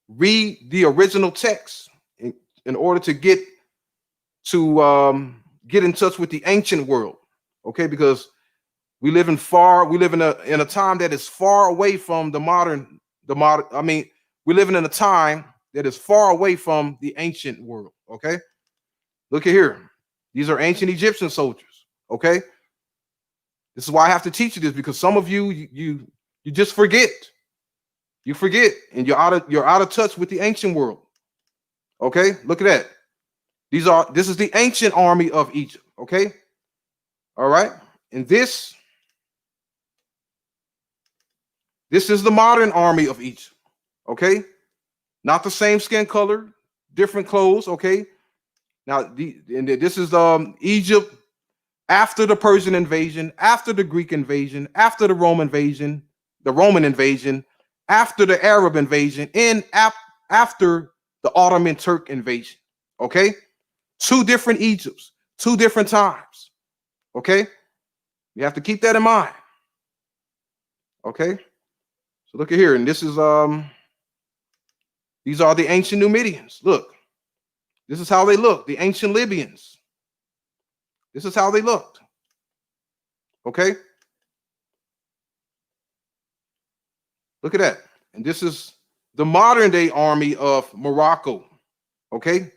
read the original text in order to get in touch with the ancient world. Okay, because we live in a time that is far away from I mean, we're living in a time that is far away from the ancient world. Okay, look at here. These are ancient Egyptian soldiers. Okay, this is why I have to teach you this, because some of you just forget. You forget, and you're out of touch with the ancient world. Okay, look at that. This is the ancient army of Egypt. Okay, all right, and this is the modern army of Egypt. Okay, not the same skin color, different clothes. Okay, now this is Egypt after the Persian invasion, after the Greek invasion, after the Roman invasion, after the Arab invasion, and after the Ottoman Turk invasion. Okay, two different Egypts, two different times. Okay, you have to keep that in mind. Okay, so look at here, and this is these are the ancient Numidians. Look, this is how they look. The ancient Libyans. This is how they looked. Okay, look at that. And this is the modern day army of Morocco. Okay,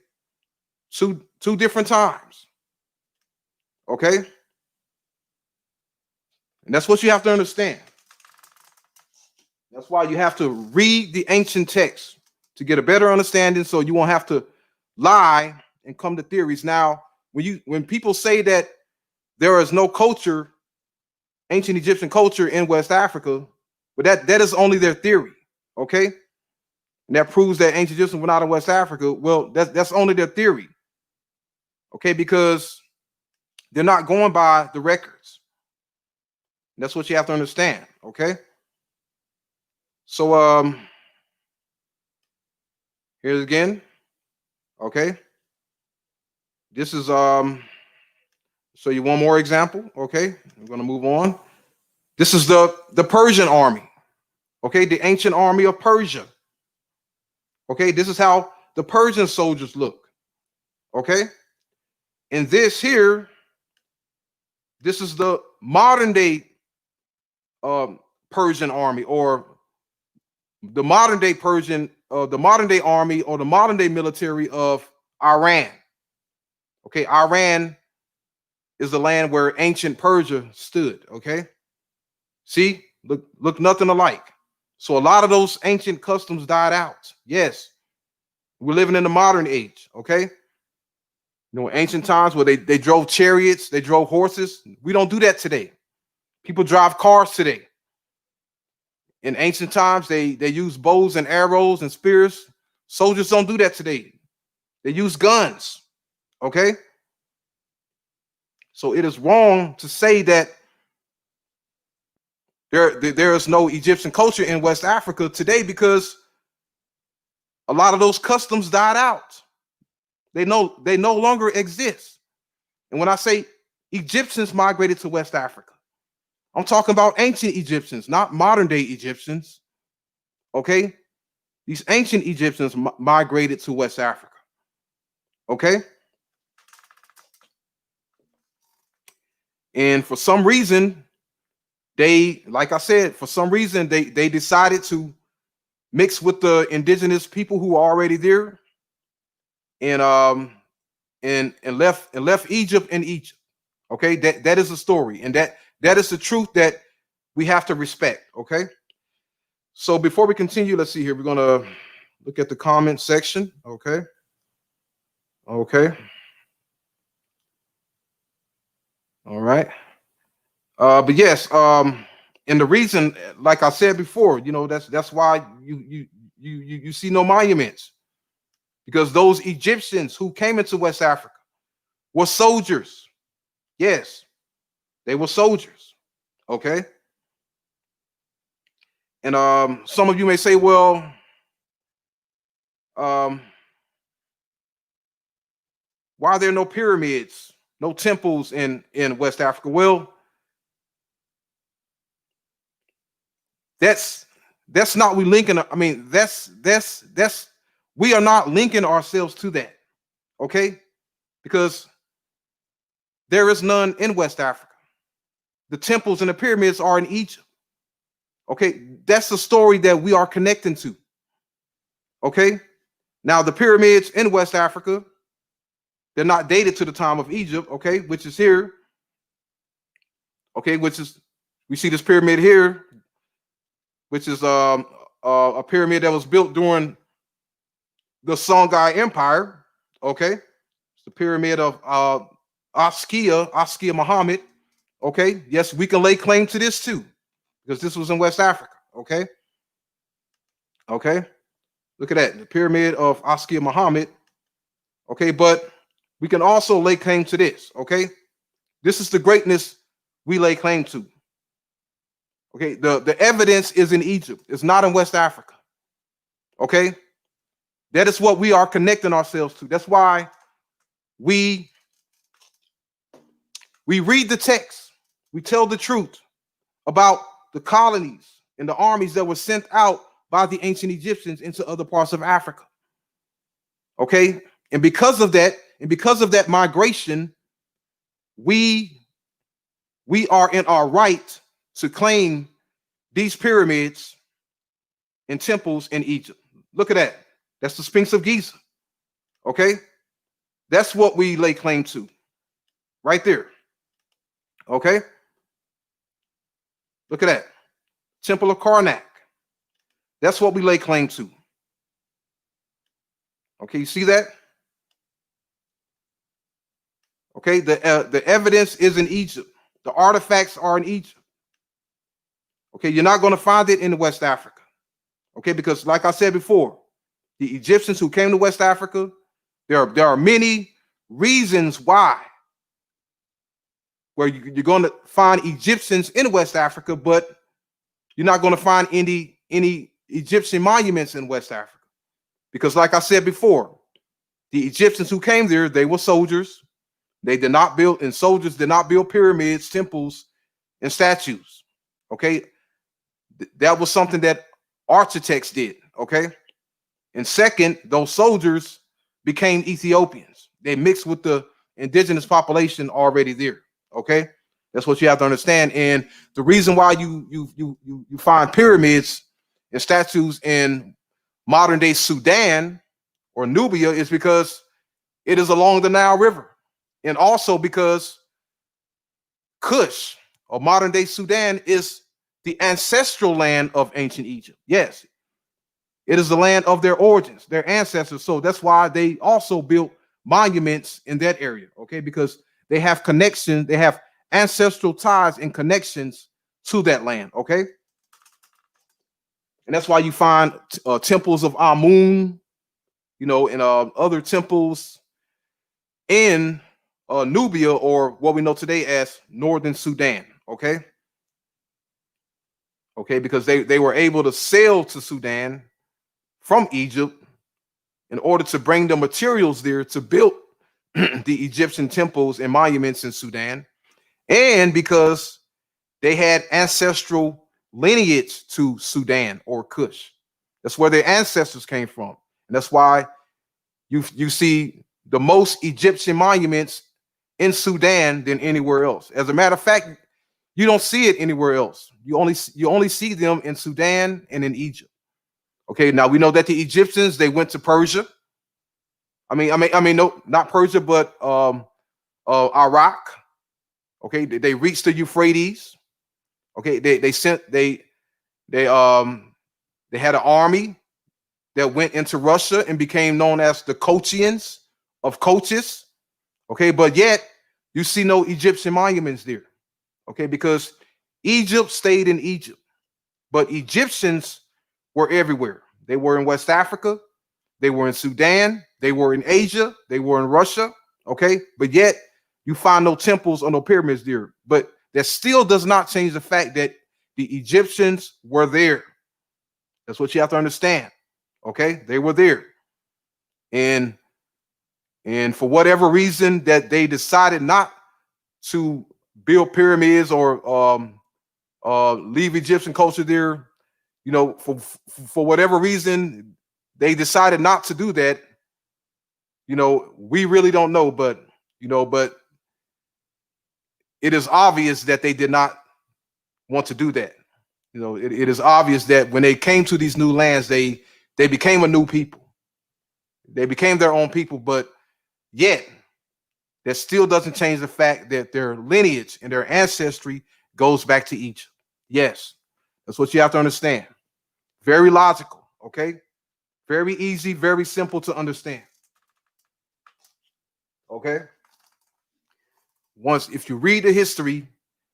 two different times. Okay, and that's what you have to understand. That's why you have to read the ancient text to get a better understanding, so you won't have to lie and come to theories. Now, when people say that there is no culture, ancient Egyptian culture in West Africa, but that is only their theory. Okay, and that proves that ancient Egyptians were not in West Africa. Well, that's only their theory. Okay, because they're not going by the records. That's what you have to understand. Okay, so here's again. Okay, this is show you one more example. Okay, I'm going to move on. This is the Persian army. Okay, the ancient army of Persia. Okay, this is how the Persian soldiers look. Okay, and this here, this is the modern day Persian army, or the modern day the modern day army, or the modern day military of Iran. Okay, Iran is the land where ancient Persia stood. Okay, see, look nothing alike. So a lot of those ancient customs died out. Yes, we're living in the modern age. Okay, ancient times where they drove chariots, they drove horses. We don't do that today. People drive cars today. In ancient times, they use bows and arrows and spears. Soldiers don't do that today. They use guns. Okay, so it is wrong to say that there is no Egyptian culture in West Africa today, because a lot of those customs died out. They no longer exist. And when I say Egyptians migrated to West Africa, I'm talking about ancient Egyptians, not modern day Egyptians. Okay, these ancient Egyptians migrated to West Africa. Okay, and for some reason, like I said, for some reason they decided to mixed with the indigenous people who are already there, and left Egypt in Egypt. Okay, that is the story, and that is the truth that we have to respect. Okay, so before we continue, let's see here. We're gonna look at the comment section. Okay, okay, all right. But yes, and the reason, like I said before, that's why you see no monuments, because those Egyptians who came into West Africa were soldiers. Yes, they were soldiers. Okay, and some of you may say, well, um, why are there no pyramids, no temples in West Africa? Well, that's not we linking. I mean, that's we are not linking ourselves to that. Okay, because there is none in West Africa. The temples and the pyramids are in Egypt. Okay, that's the story that we are connecting to. Okay, now the pyramids in West Africa, they're not dated to the time of Egypt. Okay, which is here. Okay, which is, we see this pyramid here, which is a pyramid that was built during the Songhai Empire. Okay, it's the pyramid of Askia Muhammad. Okay, yes, we can lay claim to this too, because this was in West Africa. Okay, okay, look at that, the pyramid of Askia Muhammad. Okay, but we can also lay claim to this. Okay, this is the greatness we lay claim to. Okay, the evidence is in Egypt. It's not in West Africa. Okay, that is what we are connecting ourselves to. That's why we read the text. We tell the truth about the colonies and the armies that were sent out by the ancient Egyptians into other parts of Africa. Okay, and because of that migration, we are in our right to claim these pyramids and temples in Egypt. Look at that. That's the Sphinx of Giza. Okay, that's what we lay claim to right there. Okay, look at that. Temple of Karnak. That's what we lay claim to. Okay, you see that? Okay, the evidence is in Egypt. The artifacts are in Egypt. Okay, you're not going to find it in West Africa. Okay, because like I said before, the Egyptians who came to West Africa, there are many reasons why where you're going to find Egyptians in West Africa, but you're not going to find any Egyptian monuments in West Africa. Because like I said before, the Egyptians who came there, they were soldiers. They did not build, and soldiers did not build pyramids, temples, and statues. Okay, that was something that architects did. Okay, and second, those soldiers became Ethiopians. They mixed with the indigenous population already there. Okay, that's what you have to understand. And the reason why you find pyramids and statues in modern day Sudan or Nubia is because it is along the Nile River, and also because Kush or modern day Sudan is the ancestral land of ancient Egypt. Yes, it is the land of their origins, their ancestors. So that's why they also built monuments in that area. Okay, because they have connections, they have ancestral ties and connections to that land. Okay, and that's why you find temples of Amun, and other temples in Nubia, or what we know today as Northern Sudan. Okay, because they were able to sail to Sudan from Egypt in order to bring the materials there to build the Egyptian temples and monuments in Sudan, and because they had ancestral lineage to Sudan or Kush. That's where their ancestors came from, and that's why you see the most Egyptian monuments in Sudan than anywhere else. As a matter of fact, you don't see it anywhere else. You only see them in Sudan and in Egypt. Okay, now we know that the Egyptians, they went to Persia. No, not Persia, but Iraq. Okay, they reached the Euphrates. Okay, they had an army that went into Russia and became known as the Kochians of Kochis. Okay, but yet you see no Egyptian monuments there. Okay, because Egypt stayed in Egypt, but Egyptians were everywhere. They were in West Africa, they were in Sudan, they were in Asia, they were in Russia. Okay, but yet you find no temples or no pyramids there. But that still does not change the fact that the Egyptians were there. That's what you have to understand. Okay, they were there, and for whatever reason that they decided not to build pyramids or leave Egyptian culture there, you know, for whatever reason they decided not to do that. You know, we really don't know, but it is obvious that they did not want to do that. You know, it is obvious that when they came to these new lands, they became a new people. They became their own people, but yet that still doesn't change the fact that their lineage and their ancestry goes back to Egypt. Yes, that's what you have to understand. Very logical, okay? Very easy, very simple to understand. Okay? If you read the history,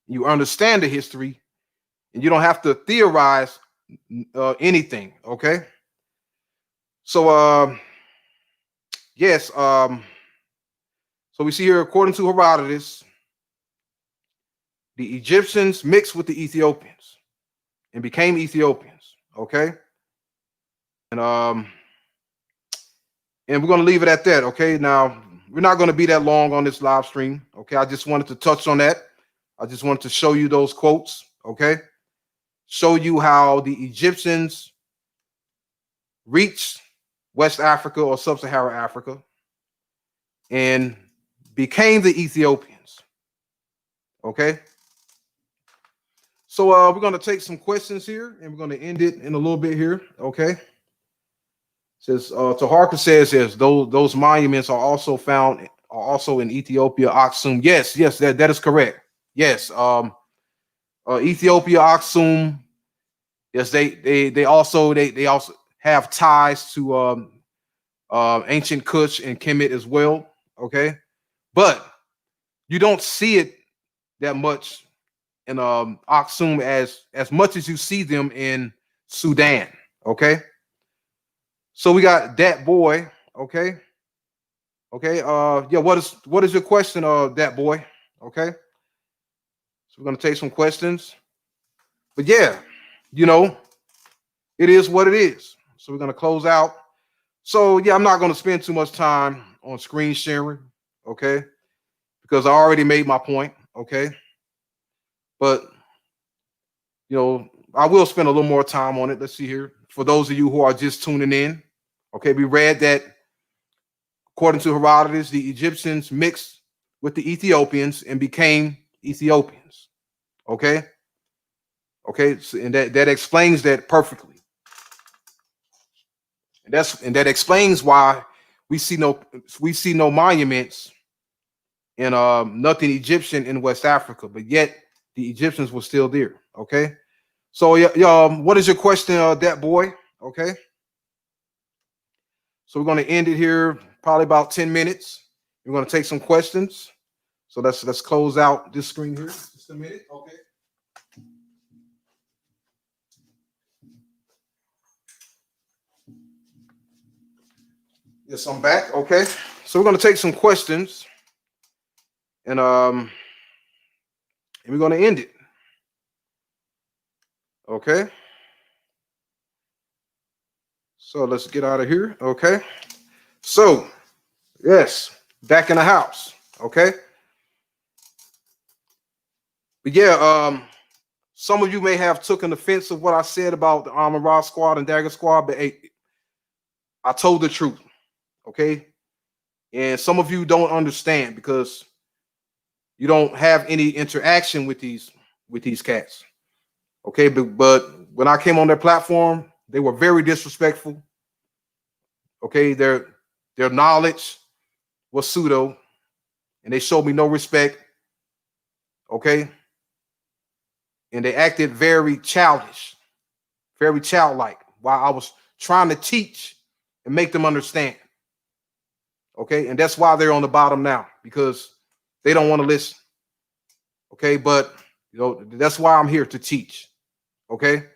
you understand the history, and you don't have to theorize anything, okay? So, yes, so we see here, according to Herodotus, the Egyptians mixed with the Ethiopians and became Ethiopians, okay? And we're going to leave it at that, okay? Now, we're not going to be that long on this live stream, okay? I just wanted to touch on that. I just wanted to show you those quotes, okay? Show you how the Egyptians reached West Africa or Sub-Saharan Africa and became the Ethiopians, okay? So we're going to take some questions here, and we're going to end it in a little bit here, okay? Says Taharka says yes, those monuments are also in Ethiopia, Aksum. Yes, that is correct. Yes, Ethiopia, Aksum. Yes, they also have ties to ancient Kush and Kemet as well. Okay, but you don't see it that much in Aksum as much as you see them in Sudan. Okay. So we got that boy, okay. Yeah, what is your question, that boy? Okay. So we're gonna take some questions. But yeah, you know, it is what it is. So we're gonna close out. So yeah, I'm not gonna spend too much time on screen sharing, okay? Because I already made my point, okay? But you know, I will spend a little more time on it. Let's see here. For those of you who are just tuning in, okay, we read that according to Herodotus, the Egyptians mixed with the Ethiopians and became Ethiopians. Okay. Okay. So, and that explains that perfectly. And that explains why we see no monuments in nothing Egyptian in West Africa, but yet the Egyptians were still there. Okay. So what is your question, that boy? Okay. So we're going to end it here, probably about 10 minutes. We're going to take some questions. So let's close out this screen here. Just a minute. Okay. Yes, I'm back. Okay. So we're going to take some questions, and we're going to end it. Okay. So let's get out of here. Okay. So, yes, back in the house. Okay. But yeah, some of you may have taken offense of what I said about the Armor Rod Squad and Dagger Squad, but hey, I told the truth. Okay. And some of you don't understand because you don't have any interaction with these cats. Okay. But when I came on their platform, They were very disrespectful. Okay, their knowledge was pseudo, and they showed me no respect. Okay, and they acted very childish, very childlike, while I was trying to teach and make them understand. Okay, and that's why they're on the bottom now, because they don't want to listen. Okay, but that's why I'm here to teach. Okay,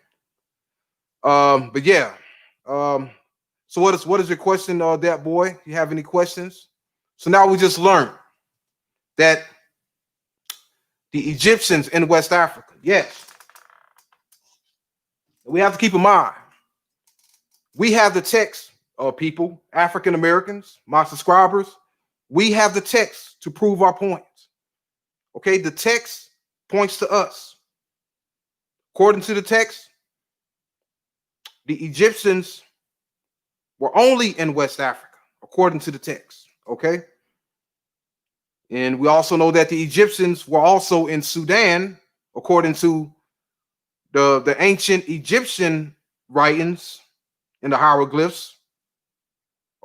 but yeah. So what is your question, that boy? You have any questions? So now we just learned that the Egyptians in West Africa, yes, we have to keep in mind, we have the text, people, African Americans, my subscribers, we have the text to prove our points. Okay, the text points to us. According to the text, the Egyptians were only in West Africa, according to the text. Okay. And we also know that the Egyptians were also in Sudan, according to the ancient Egyptian writings in the hieroglyphs.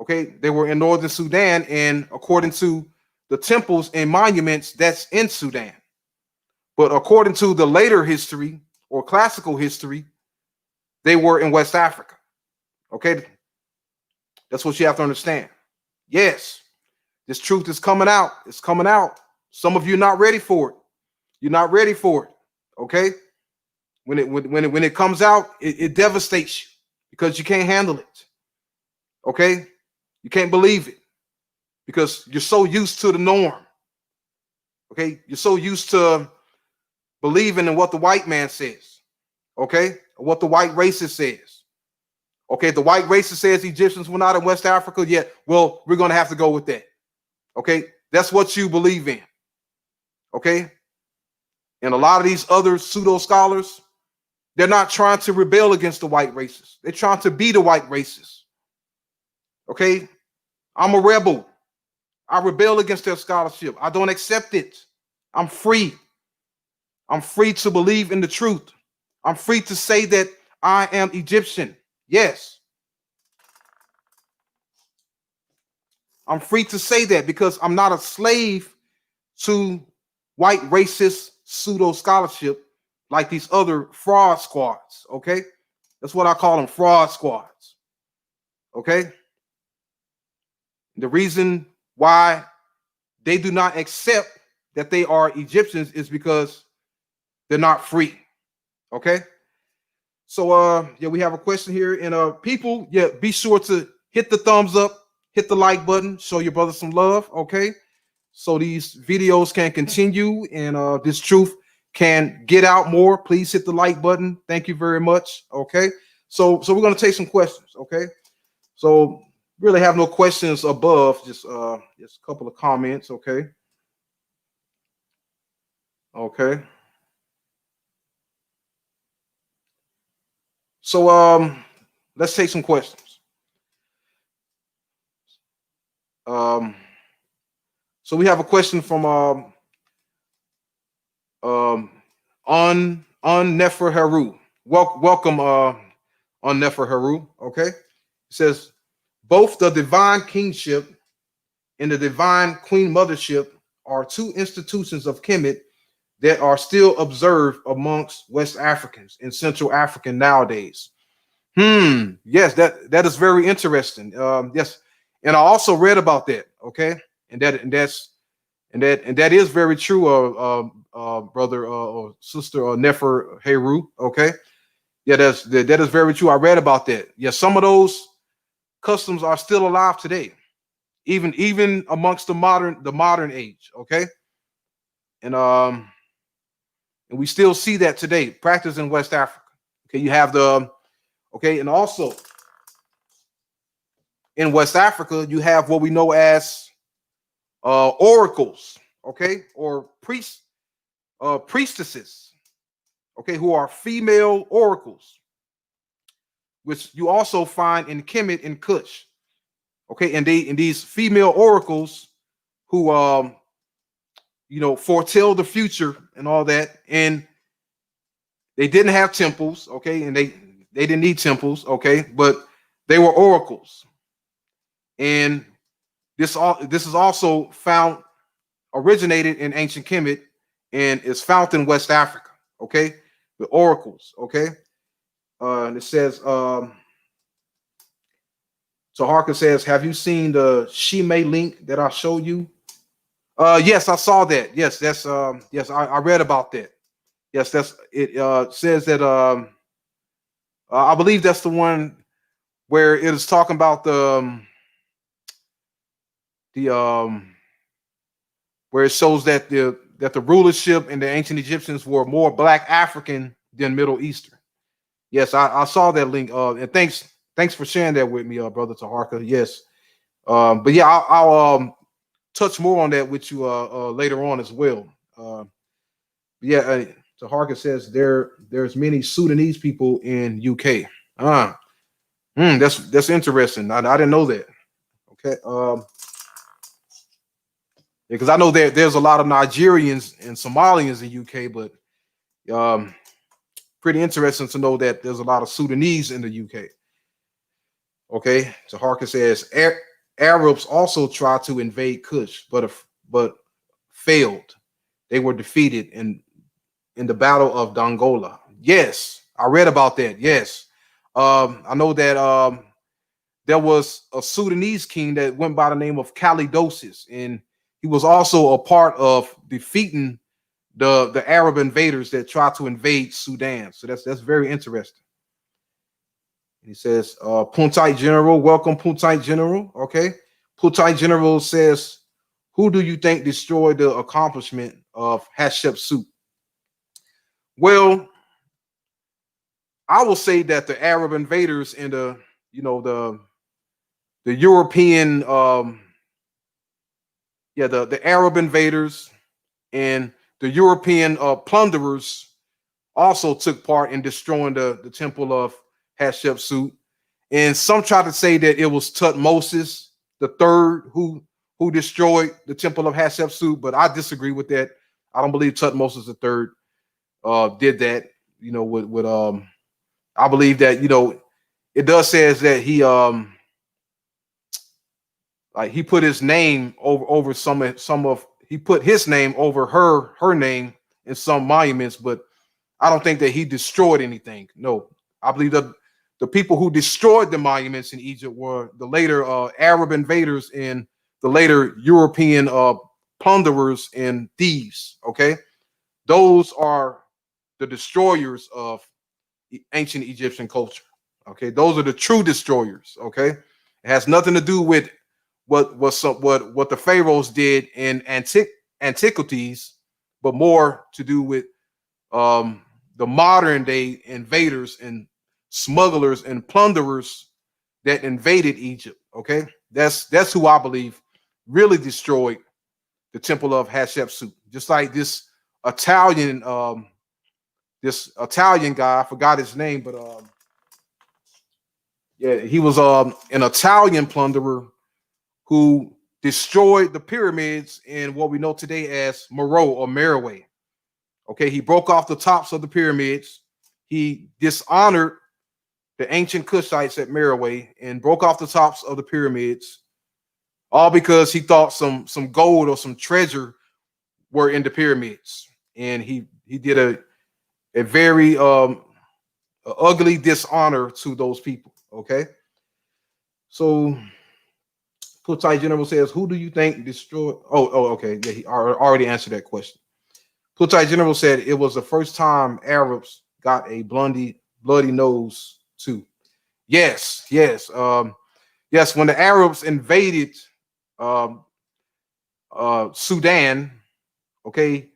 Okay, they were in northern Sudan, and according to the temples and monuments that's in Sudan. But according to the later history or classical history, they were in West Africa. Okay, that's what you have to understand. Yes, this truth is coming out. It's coming out. Some of you are not ready for it. You're not ready for it. Okay, when it comes out, it devastates you because you can't handle it. Okay, you can't believe it because you're so used to the norm. Okay, you're so used to believing in what the white man says. Okay, what the white racist says. Okay, the white racist says Egyptians were not in West Africa yet. Well, we're going to have to go with that. Okay, that's what you believe in. Okay, and a lot of these other pseudo scholars, they're not trying to rebel against the white racists. They're trying to be the white racists. Okay, I'm a rebel. I rebel against their scholarship. I don't accept it. I'm free. I'm free to believe in the truth. I'm free to say that I am Egyptian. Yes. I'm free to say that because I'm not a slave to white racist pseudo scholarship like these other fraud squads. Okay. That's what I call them, fraud squads. Okay. The reason why they do not accept that they are Egyptians is because they're not free. Okay. So yeah, we have a question here. And people, yeah, be sure to hit the thumbs up, hit the like button, show your brother some love. Okay. So these videos can continue and this truth can get out more. Please hit the like button. Thank you very much. Okay. So we're gonna take some questions. Okay. So really have no questions above, just a couple of comments. Okay. Okay. So let's take some questions. So we have a question from on Nefer Heru. Welcome on Nefer Heru. Okay. It says both the divine kingship and the divine queen mothership are two institutions of Kemet that are still observed amongst West Africans and Central African nowadays. Yes, that is very interesting. Yes, and I also read about that. Okay, and that is very true. Brother or sister Nefer Heru. Okay, yeah, that is very true. I read about that. Yeah, some of those customs are still alive today, even amongst the modern age. Okay, and we still see that today practiced in West Africa. Okay, you have and also in West Africa, you have what we know as oracles, okay, or priestesses, okay, who are female oracles, which you also find in Kemet and Kush, okay, and these female oracles who foretell the future and all that, and they didn't have temples, okay, and they didn't need temples, okay, but they were oracles. And this is also found originated in ancient Kemet and is found in West Africa. Okay, the oracles. Okay, and it says, so Harker says, "Have you seen the Shime link that I showed you?" Yes, I saw that. Yes, that's yes, I read about that. Yes, that's it. Says that I believe that's the one where it is talking about the where it shows that the rulership in the ancient Egyptians were more Black African than Middle Eastern. Yes, I saw that link. And thanks for sharing that with me, brother Taharka. Yes, but yeah, I'll touch more on that with you later on as well. Yeah, Taharka says there's many Sudanese people in UK. That's interesting. I didn't know that. Okay, because I know there's a lot of Nigerians and Somalians in UK, but pretty interesting to know that there's a lot of Sudanese in the UK. Okay, so Harkin says Arabs also tried to invade Kush, but failed. They were defeated in the Battle of Dongola. Yes, I read about that. Yes, I know that there was a Sudanese king that went by the name of Calidosis, and he was also a part of defeating the Arab invaders that tried to invade Sudan. So that's very interesting. He says, Puntai General, welcome, Puntai General. Okay. Puntai General says, who do you think destroyed the accomplishment of Hatshepsut? Well, I will say that the Arab invaders and the European the Arab invaders and the European plunderers also took part in destroying the temple of Hatshepsut. And some try to say that it was Tutmosis the third who destroyed the temple of Hatshepsut, but I disagree with that. I don't believe Tutmosis the third did that. With I believe that it does says that he like he put his name over some of he put his name over her name in some monuments, but I don't think that he destroyed anything. No, I believe that the people who destroyed the monuments in Egypt were the later Arab invaders and the later European plunderers and thieves. Okay, those are the destroyers of ancient Egyptian culture. Okay, those are the true destroyers. Okay, it has nothing to do with what the pharaohs did in antiquities, but more to do with the modern day invaders and smugglers and plunderers that invaded Egypt. Okay, that's who I believe really destroyed the temple of Hatshepsut. Just like Italian this Italian guy, I forgot his name, but yeah, he was an Italian plunderer who destroyed the pyramids in what we know today as Meroe or Meroe. Okay, he broke off the tops of the pyramids. He dishonored the ancient Kushites at Meroe and broke off the tops of the pyramids, all because he thought some gold or some treasure were in the pyramids. And he did a very ugly dishonor to those people. Okay, so Kutai General says, who do you think destroyed? Okay. Yeah, he already answered that question. Kutai General said it was the first time Arabs got a bloody nose too. Yes. Yes. When the Arabs invaded um, Sudan, okay,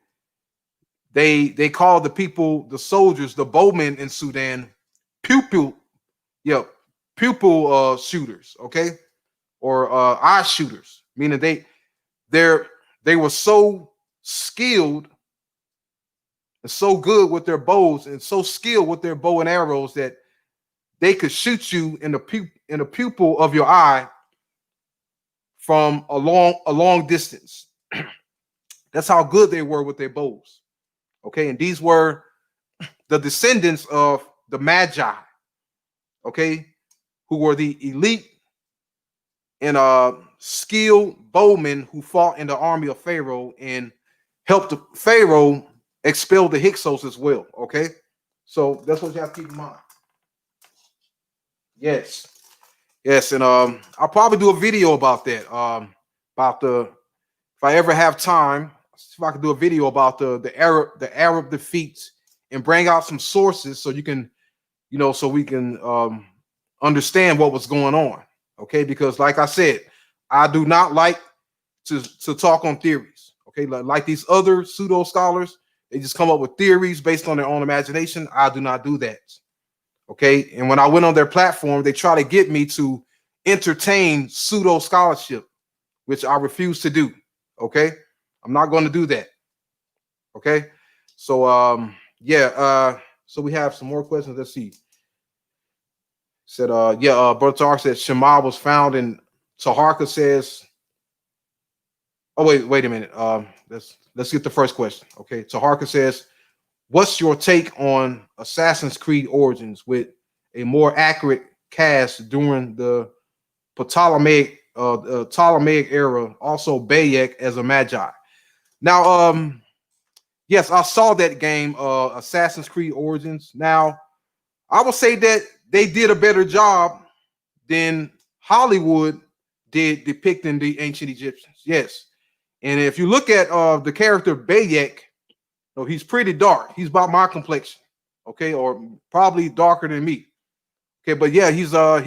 they called the people, the soldiers, the bowmen in Sudan, pupil, yeah, pupil shooters, okay, or eye shooters, meaning they were so skilled and so good with their bows and so skilled with their bow and arrows that they could shoot you in the pupil of your eye from a long distance. That's how good they were with their bows. Okay, and these were the descendants of the Magi. okay, who were the elite and skilled bowmen who fought in the army of Pharaoh and helped the Pharaoh expel the Hyksos as well. Okay, so that's what you have to keep in mind. Yes, yes, and I'll probably do a video about that. About the if I ever have time, if I can do a video about the Arab defeats and bring out some sources so you can so we can understand what was going on. Okay, because like I said, I do not like to talk on theories. Okay, like these other pseudo scholars, they just come up with theories based on their own imagination. I do not do that. Okay, and when I went on their platform, they try to get me to entertain pseudo scholarship, which I refuse to do. Okay, I'm not going to do that. Okay, so yeah, so we have some more questions. Let's see. Said Brother Tark said Shema was found in Taharka says. Oh wait a minute. Let's get the first question. Okay, Taharka says, what's your take on Assassin's Creed Origins with a more accurate cast during the Ptolemaic era, also Bayek as a Magi? Now, yes, I saw that game, Assassin's Creed Origins. Now, I will say that they did a better job than Hollywood did depicting the ancient Egyptians. Yes. And if you look at the character Bayek, he's pretty dark. He's about my complexion, okay, or probably darker than me. Okay, but yeah, he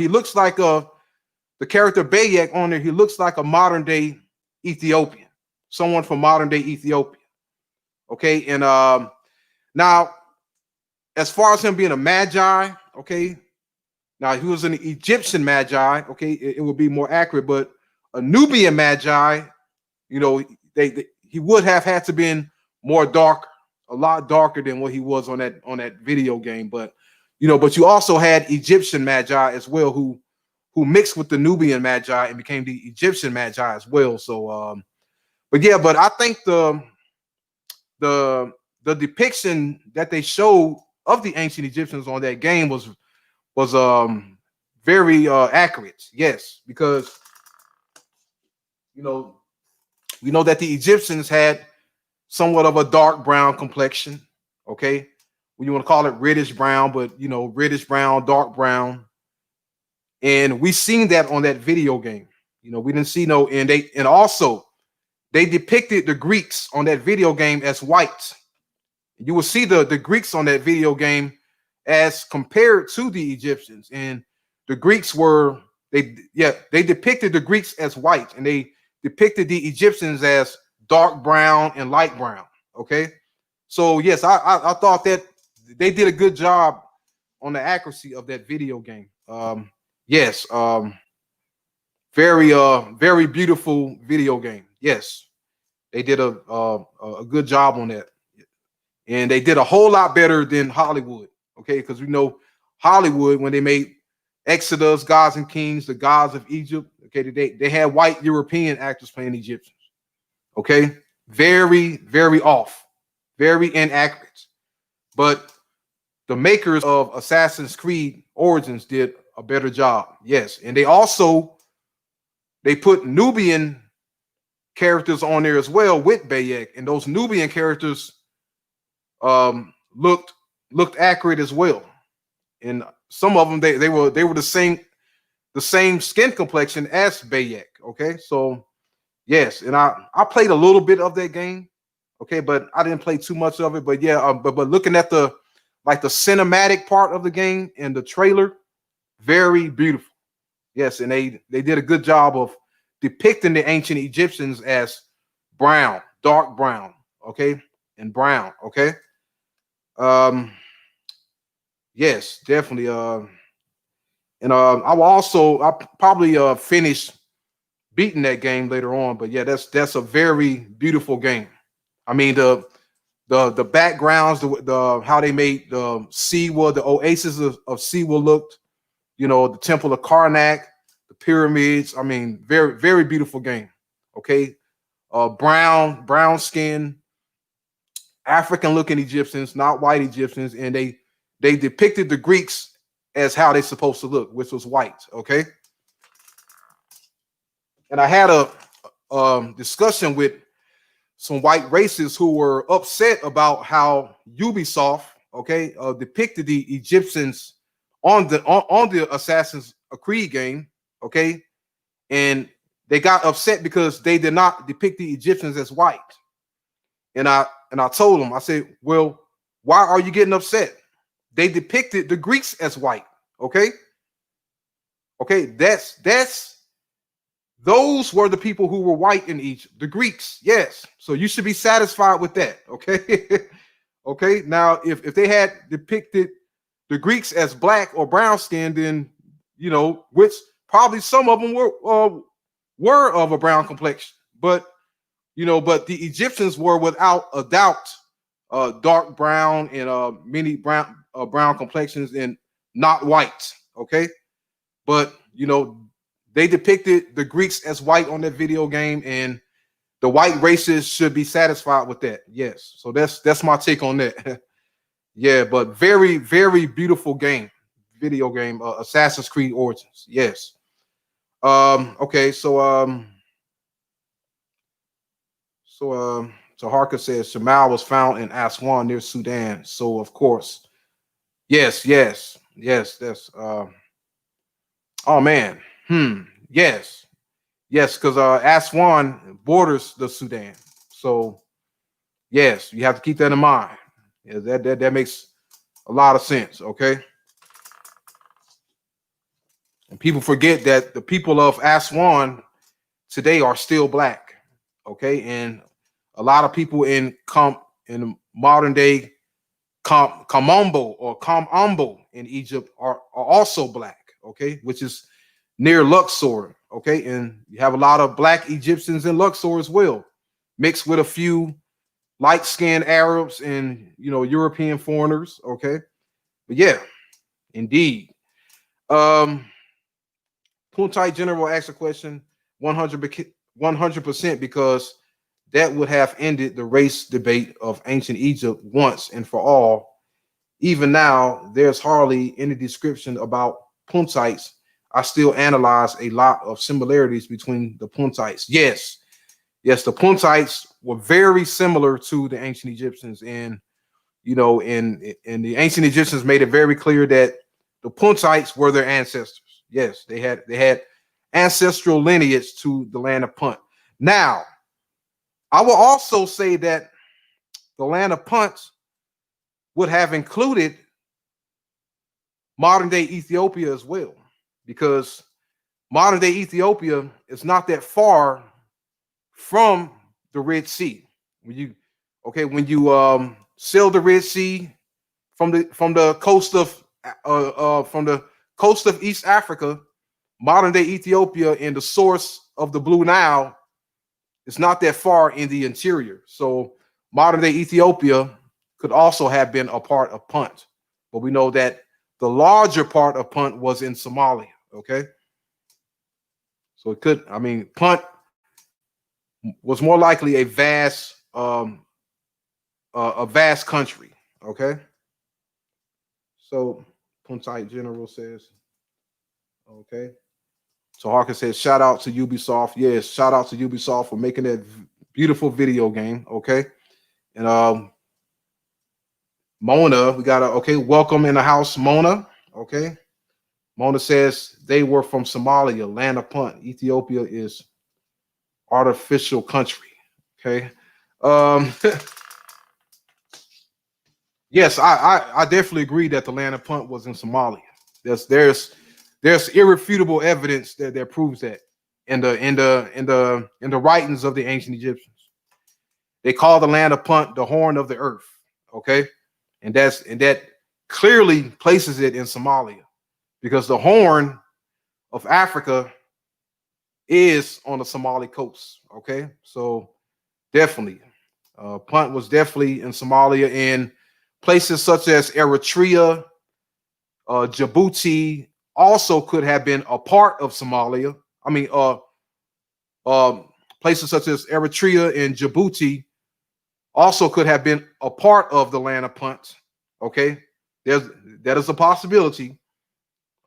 looks like the character Bayek on there. He looks like a modern day Ethiopian, someone from modern day Ethiopia. Okay, and now as far as him being a magi, okay, now he was an Egyptian magi. Okay, it would be more accurate, but a Nubian magi, he would have had to been more darker, a lot darker than what he was on that video game. But but you also had Egyptian magi as well who mixed with the Nubian magi and became the Egyptian magi as well. So but I think the depiction that they showed of the ancient Egyptians on that game was very accurate. Yes, because we know that the Egyptians had somewhat of a dark brown complexion. Okay, when you want to call it reddish brown, but reddish brown, dark brown, and we seen that on that video game. We didn't see and also they depicted the Greeks on that video game as white. You will see the Greeks on that video game as compared to the Egyptians, and the Greeks they depicted the Greeks as white, and they depicted the Egyptians as dark brown and light brown. Okay, so yes, I thought that they did a good job on the accuracy of that video game. Yes, very beautiful video game. Yes, they did a good job on that, and they did a whole lot better than Hollywood. Okay, because we know Hollywood, when they made Exodus, Gods and Kings, the Gods of Egypt. Okay, they had white European actors playing Egyptians. Okay, very off, very inaccurate. But the makers of Assassin's Creed Origins did a better job. Yes, and they put Nubian characters on there as well with Bayek, and those Nubian characters looked accurate as well. And some of them they were the same skin complexion as Bayek. Okay, so yes, and I played a little bit of that game. Okay, but I didn't play too much of it. But yeah, but looking at the cinematic part of the game and the trailer, very beautiful. Yes, and they did a good job of depicting the ancient Egyptians as brown, dark brown, okay, and brown, okay. Yes, definitely. And I'll probably finish beating that game later on. But yeah, that's a very beautiful game. I mean the backgrounds, the how they made the Siwa, the oasis of Siwa looked, the Temple of Karnak, the pyramids. I mean, very beautiful game. Okay, brown skin, African looking Egyptians, not white Egyptians, and they depicted the Greeks as how they're supposed to look, which was white. Okay. And I had a discussion with some white racists who were upset about how Ubisoft, okay, depicted the Egyptians on the Assassin's Creed game, okay, and they got upset because they did not depict the Egyptians as white. And I told them, I said, well, why are you getting upset? They depicted the Greeks as white, okay? Okay, those were the people who were white in Egypt, the Greeks, yes. So you should be satisfied with that, okay? Okay, now if they had depicted the Greeks as black or brown skinned, then, you know, which probably some of them were of a brown complexion, but, you know, but the Egyptians were without a doubt dark brown and many brown complexions and not white, okay? But, you know, they depicted the Greeks as white on that video game, and the white races should be satisfied with that. Yes. So that's my take on that. Yeah, but very, very beautiful game, video game, Assassin's Creed Origins. Yes. Okay, so Harker says Shamal was found in Aswan near Sudan. So of course, yes, that's oh man. Yes. Yes, because Aswan borders the Sudan. So yes, you have to keep that in mind. Yeah, that makes a lot of sense. Okay. And people forget that the people of Aswan today are still black. Okay, and a lot of people in modern day Kamambo or Kamambo in Egypt are also black. Okay, which is near Luxor. Okay, and you have a lot of black Egyptians in Luxor as well, mixed with a few light-skinned Arabs and, you know, European foreigners. Okay, but yeah, indeed. Puntai General asked a question 100% because that would have ended the race debate of ancient Egypt once and for all. Even now, there's hardly any description about Puntites. I still analyze a lot of similarities between the Puntites. Yes, the Puntites were very similar to the ancient Egyptians, and, you know, and the ancient Egyptians made it very clear that the Puntites were their ancestors. Yes, they had ancestral lineage to the land of Punt. Now, I will also say that the land of Punt would have included modern day Ethiopia as well, because modern day Ethiopia is not that far from the Red Sea. When you sail the Red Sea from the coast of East Africa, modern day Ethiopia, and the source of the Blue Nile is not that far in the interior. So modern day Ethiopia could also have been a part of Punt, but we know that the larger part of Punt was in Somalia. Okay, so it could, I mean, Punt was more likely a vast country. Okay, so Puntite General says, okay. So Harkin says, shout out to Ubisoft. Yes, shout out to Ubisoft for making that beautiful video game. Okay, and Mona, we got okay, welcome in the house, Mona. Okay, Mona says they were from Somalia, land of Punt. Ethiopia is artificial country. Okay. Yes, I definitely agree that the land of Punt was in Somalia. There's irrefutable evidence that proves that in the writings of the ancient Egyptians. They call the land of Punt the horn of the earth. Okay, and that clearly places it in Somalia, because the horn of Africa is on the Somali coast. Okay, so definitely, Punt was definitely in Somalia, and places such as Eritrea, Djibouti also could have been a part of Somalia. I mean, places such as Eritrea and Djibouti also could have been a part of the land of Punt. Okay, that is a possibility.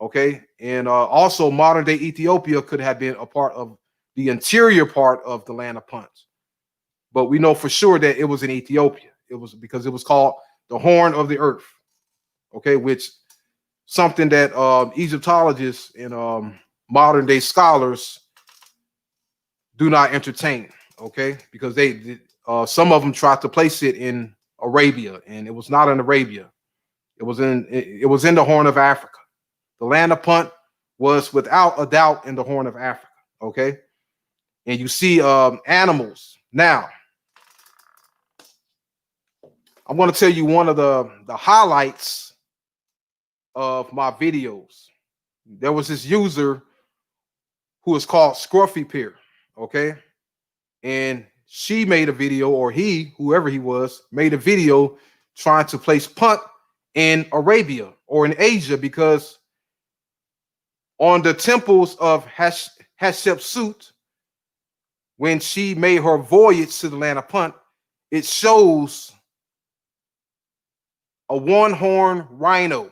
Okay, and also modern day Ethiopia could have been a part of the interior part of the land of Punt, but we know for sure that it was in Ethiopia. It was because it was called the Horn of the Earth. Okay, which something that Egyptologists and modern day scholars do not entertain. Okay, because they some of them tried to place it in Arabia, and it was not in Arabia. It was in the Horn of Africa. The land of Punt was without a doubt in the Horn of Africa. Okay, and you see animals. Now, I'm going to tell you one of the highlights of my videos. There was this user who was called Scruffy Peer. Okay, and she made a video, or he, whoever he was, made a video trying to place Punt in Arabia or in Asia, because on the temples of Hatshepsut, when she made her voyage to the land of Punt, it shows a one-horned rhino.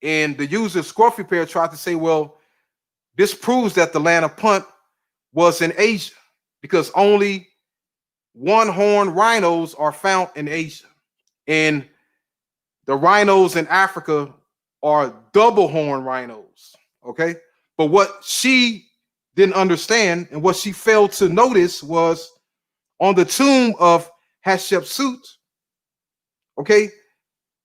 And the user Scruffy Pear tried to say, well, this proves that the land of Punt was in Asia, because only one-horned rhinos are found in Asia. And the rhinos in Africa are double-horned rhinos. Okay. But what she didn't understand and what she failed to notice was on the tomb of Hatshepsut, okay,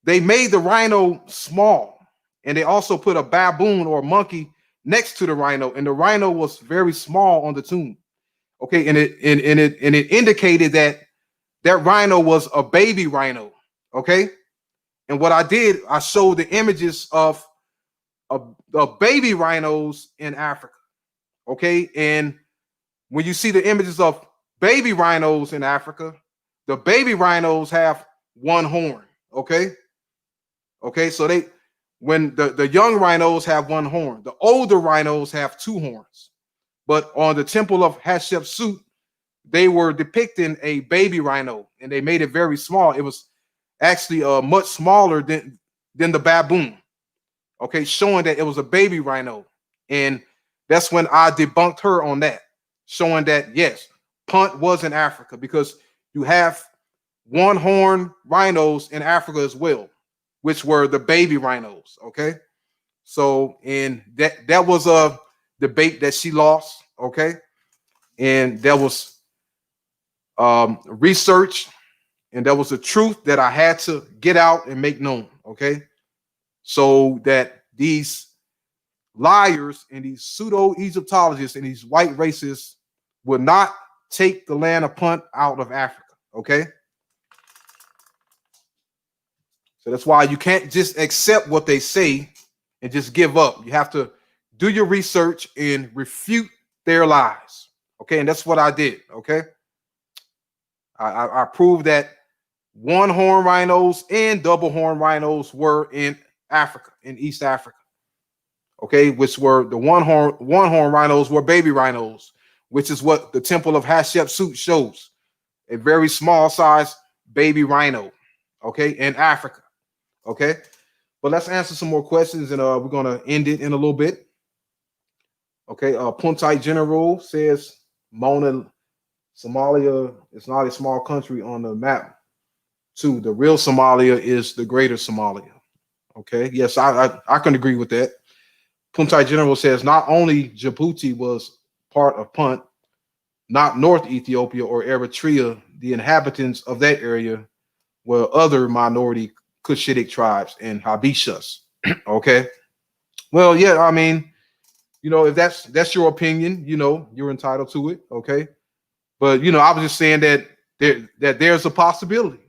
they made the rhino small, and they also put a baboon or a monkey next to the rhino, and the rhino was very small on the tomb. Okay, and it indicated that that rhino was a baby rhino. Okay, and what I did, I showed the images of baby rhinos in Africa. Okay, and when you see the images of baby rhinos in Africa, the baby rhinos have one horn. Okay, okay, so when the young rhinos have one horn, the older rhinos have two horns. But on the temple of Hatshepsut, they were depicting a baby rhino, and they made it very small. It was actually much smaller than the baboon. Okay, showing that it was a baby rhino. And that's when I debunked her on that, showing that yes, Punt was in Africa, because you have one horn rhinos in Africa as well, which were the baby rhinos. Okay, so and that was a debate that she lost. Okay, and there was research, and there was a truth that I had to get out and make known. Okay, so that these liars and these pseudo Egyptologists and these white racists would not take the land of Punt out of Africa. Okay, so that's why you can't just accept what they say and just give up. You have to do your research and refute their lies. Okay, and that's what I did. Okay, I proved that one horn rhinos and double horn rhinos were in Africa, in East Africa. Okay, which were the one horn rhinos were baby rhinos, which is what the temple of Hatshepsut shows, a very small size baby rhino. Okay, in Africa. Okay, but let's answer some more questions, and we're gonna end it in a little bit. Okay, Puntite General says Somalia is not a small country on the map. Too, the real Somalia is the greater Somalia. Okay, yes, I can agree with that. Puntite General says not only Djibouti was part of Punt, not North Ethiopia or Eritrea, the inhabitants of that area were other minority Cushitic tribes and Habishas. Okay, well, yeah, I mean, you know, if that's your opinion, you know, you're entitled to it. Okay, but you know, I was just saying that there's a possibility,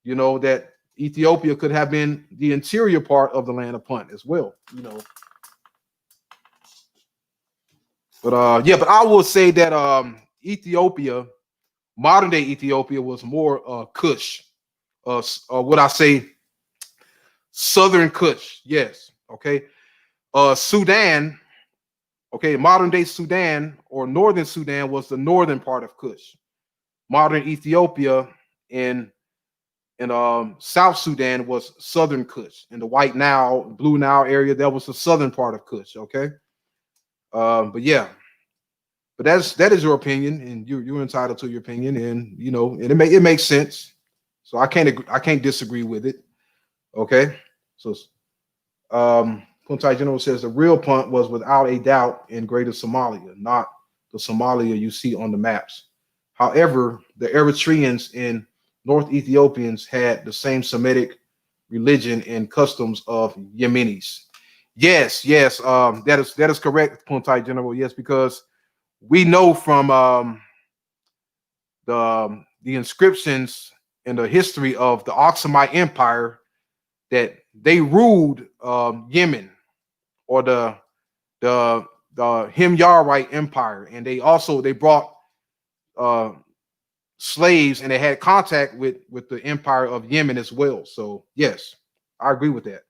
you know, that Ethiopia could have been the interior part of the land of Punt as well, you know. But yeah, but I will say that Ethiopia, modern day Ethiopia, was more Kush. What I say, Southern Kush. Yes. Okay. Sudan. Okay. Modern day Sudan or Northern Sudan was the northern part of Kush. Modern Ethiopia and and South Sudan was Southern Kush, and the White Nile, Blue Nile area, that was the southern part of Kush. Okay, but yeah, but that is your opinion, and you're entitled to your opinion, and and it makes sense. So I can't disagree with it. Okay, so Puntai General says the real punt was without a doubt in Greater Somalia, not the Somalia you see on the maps. However, the Eritreans and North Ethiopians had the same Semitic religion and customs of Yemenis. Yes, yes, that is correct, Puntai General. Yes, because we know from the inscriptions and the history of the Aksumite Empire that they ruled Yemen, or the Himyarite Empire, and they brought uh, slaves, and they had contact with the Empire of Yemen as well. So yes, I agree with that.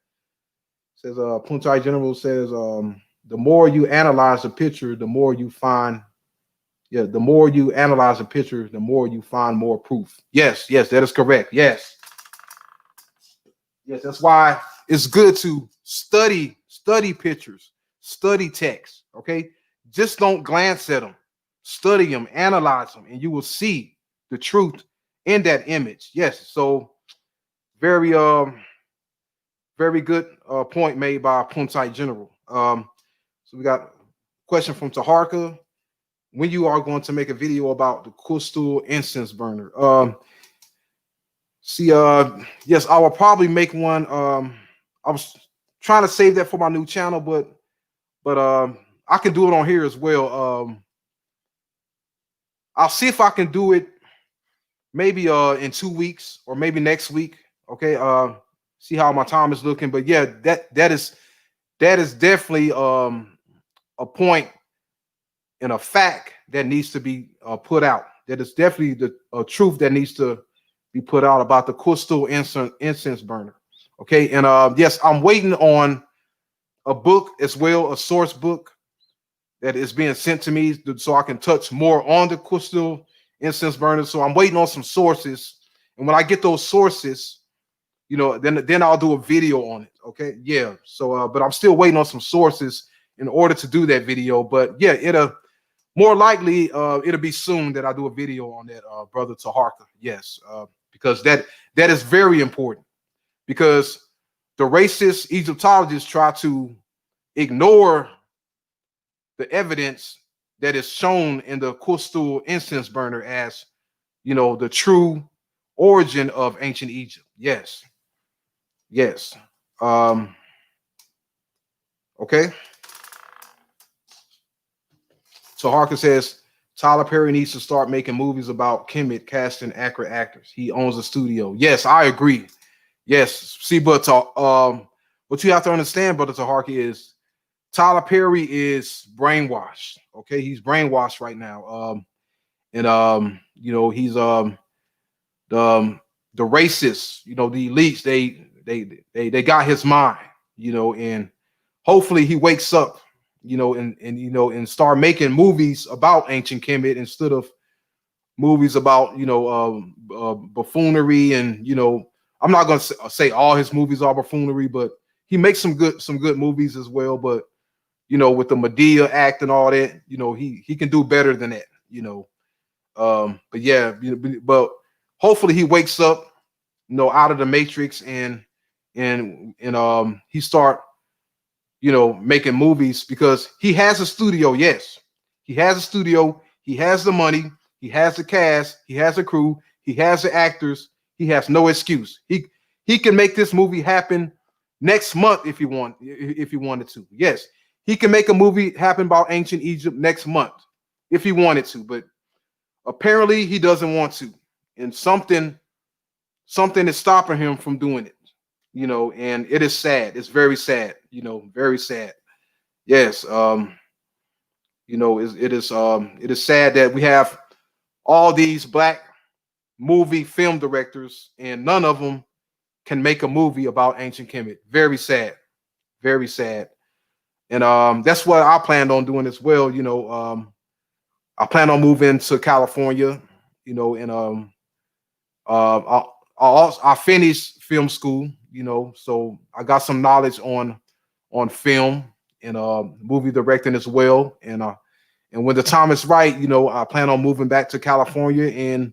Says Puntai General says the more you analyze the picture, the more you find. Yeah, the more you analyze the picture, the more you find more proof. Yes, yes, that is correct. Yes, yes, that's why it's good to study pictures, study text. Okay, just don't glance at them, study them, analyze them, and you will see the truth in that image. Yes, so very very good point made by Puntai General. So we got a question from Taharka. When you are going to make a video about the crystal incense burner? See, yes, I will probably make one. I was trying to save that for my new channel, but I can do it on here as well. I'll see if I can do it maybe in 2 weeks or maybe next week. Okay, see how my time is looking. But yeah, that is definitely a point and a fact that needs to be put out. That is definitely the truth that needs to be put out about the crystal incense burner. Okay, and yes, I'm waiting on a book as well, a source book that is being sent to me so I can touch more on the crystal incense burner. So I'm waiting on some sources, and when I get those sources, then I'll do a video on it. Okay, yeah. So, but I'm still waiting on some sources in order to do that video. But yeah, it'll more likely it'll be soon that I do a video on that, brother Taharka. Yes, because that is very important, because the racist Egyptologists try to ignore the evidence that is shown in the crystal incense burner as the true origin of ancient Egypt. Yes, yes. Okay. So Harker says Tyler Perry needs to start making movies about Kemet, casting accurate actors. He owns a studio. Yes, I agree. Yes. See, but what you have to understand, brother Taharki, is Tyler Perry is brainwashed. Okay, he's brainwashed right now. And he's the racists, the elites, they got his mind, and hopefully he wakes up, and start making movies about ancient Kemet instead of movies about buffoonery. And I'm not going to say all his movies are buffoonery, but he makes some good movies as well. But with the Medea Act and all that, he can do better than that. But yeah, but hopefully he wakes up, out of the matrix, and he start making movies, because he has a studio. Yes, he has a studio. He has the money. He has the cast. He has a crew. He has the actors. He has no excuse. He can make this movie happen next month if he wanted to. Yes, he can make a movie happen about ancient Egypt next month if he wanted to, but apparently he doesn't want to, and something is stopping him from doing it. And it is sad. It's very sad. Very sad. Yes. It is sad that we have all these black movie film directors, and none of them can make a movie about ancient Kemet. Very sad. Very sad. And that's what I planned on doing as well. I plan on moving to California, and I finished film school, you know, so I got some knowledge on film and movie directing as well. And when the time is right, you know, I plan on moving back to California and,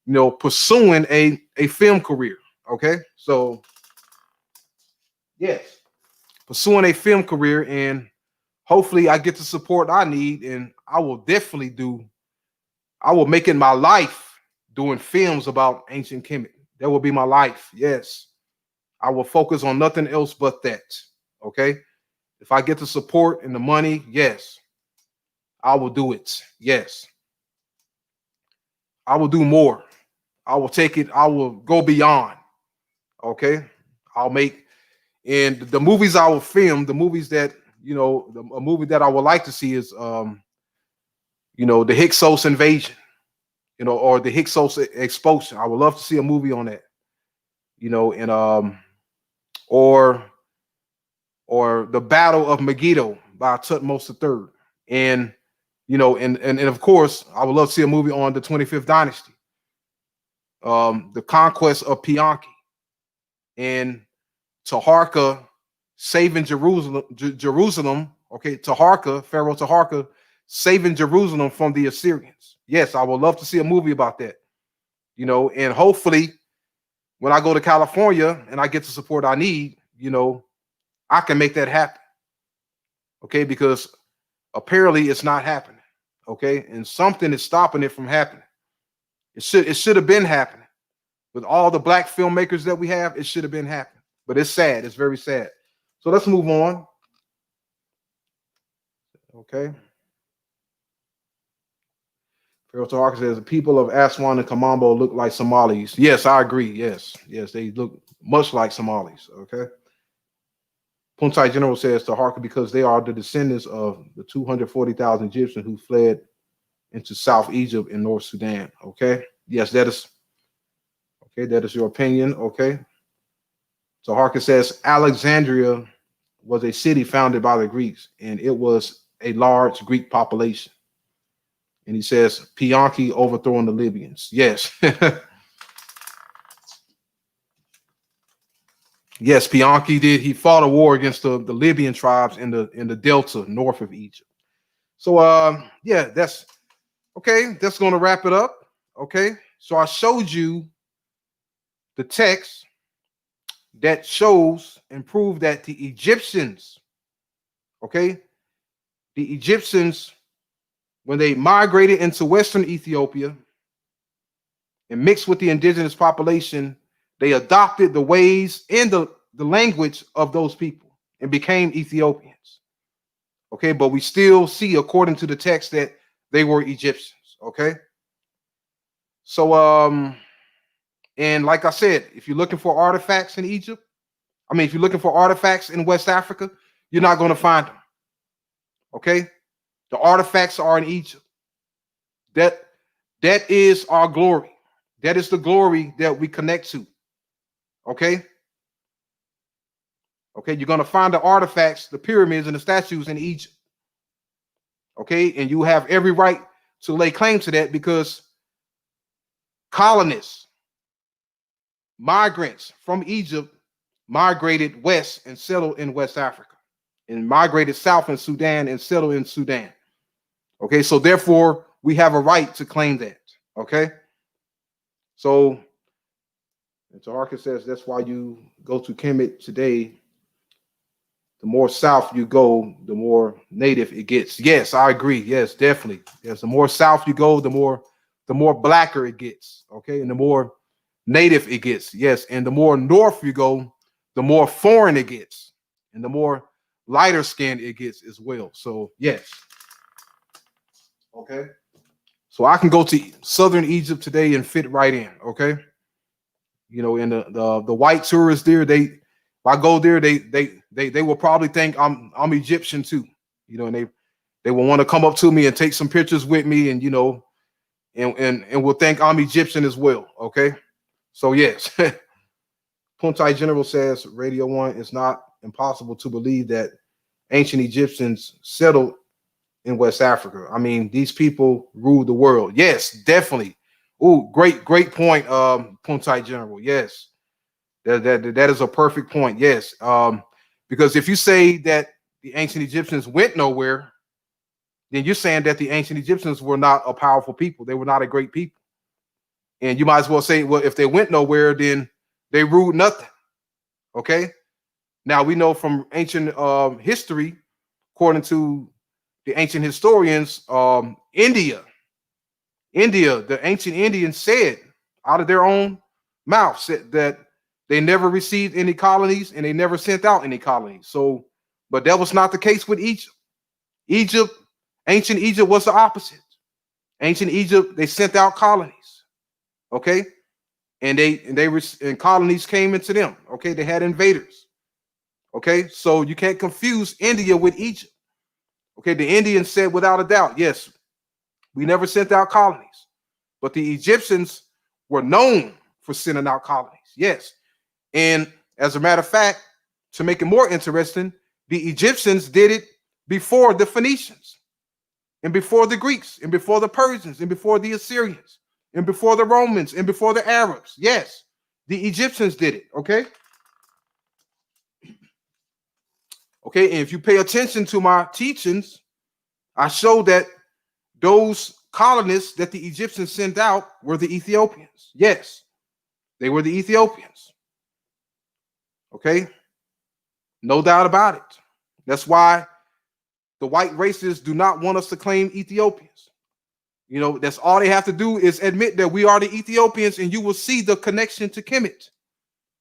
you know, pursuing a film career. Okay, so yes, pursuing a film career, and hopefully I get the support I need, and I will definitely do. I will make it my life doing films about ancient Kemet. That will be my life. Yes, I will focus on nothing else but that. Okay, if I get the support and the money, yes, I will do it. Yes, I will do more. I will take it. I will go beyond. Okay, I'll make and the movies I will film. The movies that you know, a movie that I would like to see is, you know, the Hyksos invasion. You know, or the Hyksos expulsion. I would love to see a movie on that. You know, and or or the Battle of Megiddo by Tutmos III. And you know, and of course, I would love to see a movie on the 25th dynasty, the conquest of Pianki, and Taharka saving Jerusalem. Okay, Taharka, Pharaoh Taharka, saving Jerusalem from the Assyrians. Yes, I would love to see a movie about that. You know, and hopefully, when I go to California and I get the support I need, you know, I can make that happen. Okay, because apparently it's not happening. Okay, and something is stopping it from happening. It should have been happening with all the black filmmakers that we have. It should have been happening, but it's sad. It's very sad. So let's move on. Okay. Pharaoh Taharka says the people of Aswan and Kamambo look like Somalis. Yes, I agree. Yes, yes, they look much like Somalis. Okay. Puntai General says Taharka because they are the descendants of the 240,000 Egyptians who fled into South Egypt and North Sudan. Okay. Yes, that is okay. That is your opinion. Okay. Taharka says Alexandria was a city founded by the Greeks, and it was a large Greek population. And he says Pianki overthrowing the Libyans. Yes. Yes, Pianki did. He fought a war against the Libyan tribes in the delta north of Egypt. So yeah, that's okay. That's going to wrap it up. Okay. So I showed you the text that shows and prove that the Egyptians, okay, the Egyptians, when they migrated into Western Ethiopia and mixed with the indigenous population, they adopted the ways and the language of those people and became Ethiopians. Okay, but we still see, according to the text, that they were Egyptians. Okay. So and like I said, if you're looking for artifacts in Egypt, I mean, if you're looking for artifacts in West Africa, you're not going to find them. Okay. The artifacts are in Egypt. That is our glory. That is the glory that we connect to. Okay. Okay. You're going to find the artifacts, the pyramids, and the statues in Egypt. Okay. And you have every right to lay claim to that because colonists, migrants from Egypt migrated west and settled in West Africa, and migrated south in Sudan and settled in Sudan. Okay. So therefore, we have a right to claim that. Okay. So Taharka says that's why you go to Kemet today. The more south you go, the more native it gets. Yes, I agree. Yes, definitely. Yes, the more south you go, the more blacker it gets. Okay, and the more native it gets. Yes, and the more north you go, the more foreign it gets, and the more lighter skinned it gets as well. So yes. Okay. So I can go to southern Egypt today and fit right in. Okay. You know, and the white tourists there, if I go there, they will probably think I'm Egyptian too. You know, and they will want to come up to me and take some pictures with me, and you know, and will think I'm Egyptian as well. Okay. So yes. Puntai General says Radio One, it's not impossible to believe that ancient Egyptians settled in West Africa. I mean, these people ruled the world. Yes, definitely. Oh, great point, Puntai General. Yes, that is a perfect point. Yes, because if you say that the ancient Egyptians went nowhere, then you're saying that the ancient Egyptians were not a powerful people. They were not a great people. And you might as well say, well, if they went nowhere, then they ruled nothing. Okay. Now we know from ancient history, according to the ancient historians, India, the ancient Indians said out of their own mouth said that they never received any colonies and they never sent out any colonies. So, but that was not the case with Egypt. Egypt, ancient Egypt was the opposite. Ancient Egypt, they sent out colonies. Okay. And colonies came into them. Okay. They had invaders. Okay. So you can't confuse India with Egypt. Okay. The Indians said without a doubt, yes, we never sent out colonies, but the Egyptians were known for sending out colonies. Yes. And as a matter of fact, to make it more interesting, the Egyptians did it before the Phoenicians and before the Greeks and before the Persians and before the Assyrians and before the Romans and before the Arabs. Yes, the Egyptians did it. Okay. Okay. And if you pay attention to my teachings, I show that those colonists that the Egyptians sent out were the Ethiopians. Yes, they were the Ethiopians. Okay. No doubt about it. That's why the white races do not want us to claim Ethiopians. You know, that's all they have to do is admit that we are the Ethiopians, and you will see the connection to Kemet.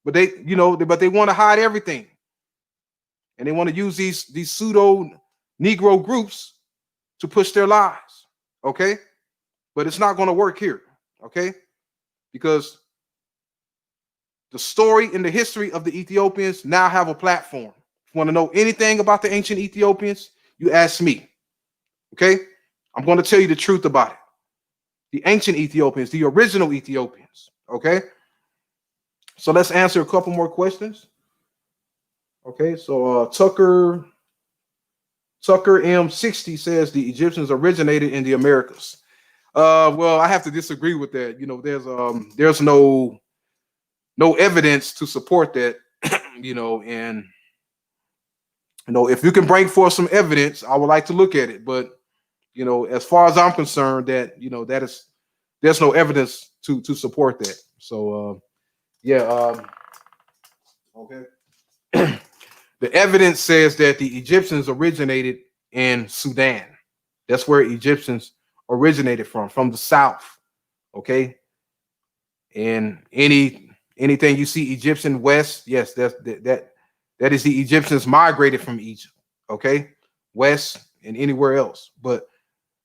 But they want to hide everything. And they want to use these pseudo Negro groups to push their lies. Okay. But it's not going to work here. Okay. Because the story and the history of the Ethiopians now have a platform. If you want to know anything about the ancient Ethiopians, you ask me. Okay. I'm going to tell you the truth about it. The ancient Ethiopians, the original Ethiopians. Okay. So let's answer a couple more questions. Okay. So Tucker M60 says the Egyptians originated in the Americas. Well, I have to disagree with that. You know, there's no evidence to support that. And if you can bring forth some evidence, I would like to look at it. But as far as I'm concerned, there's no evidence to support that. So okay. The evidence says that the Egyptians originated in Sudan. That's where Egyptians originated from the south. Okay. And anything you see Egyptian west, yes, that is the Egyptians migrated from Egypt. Okay. West and anywhere else. But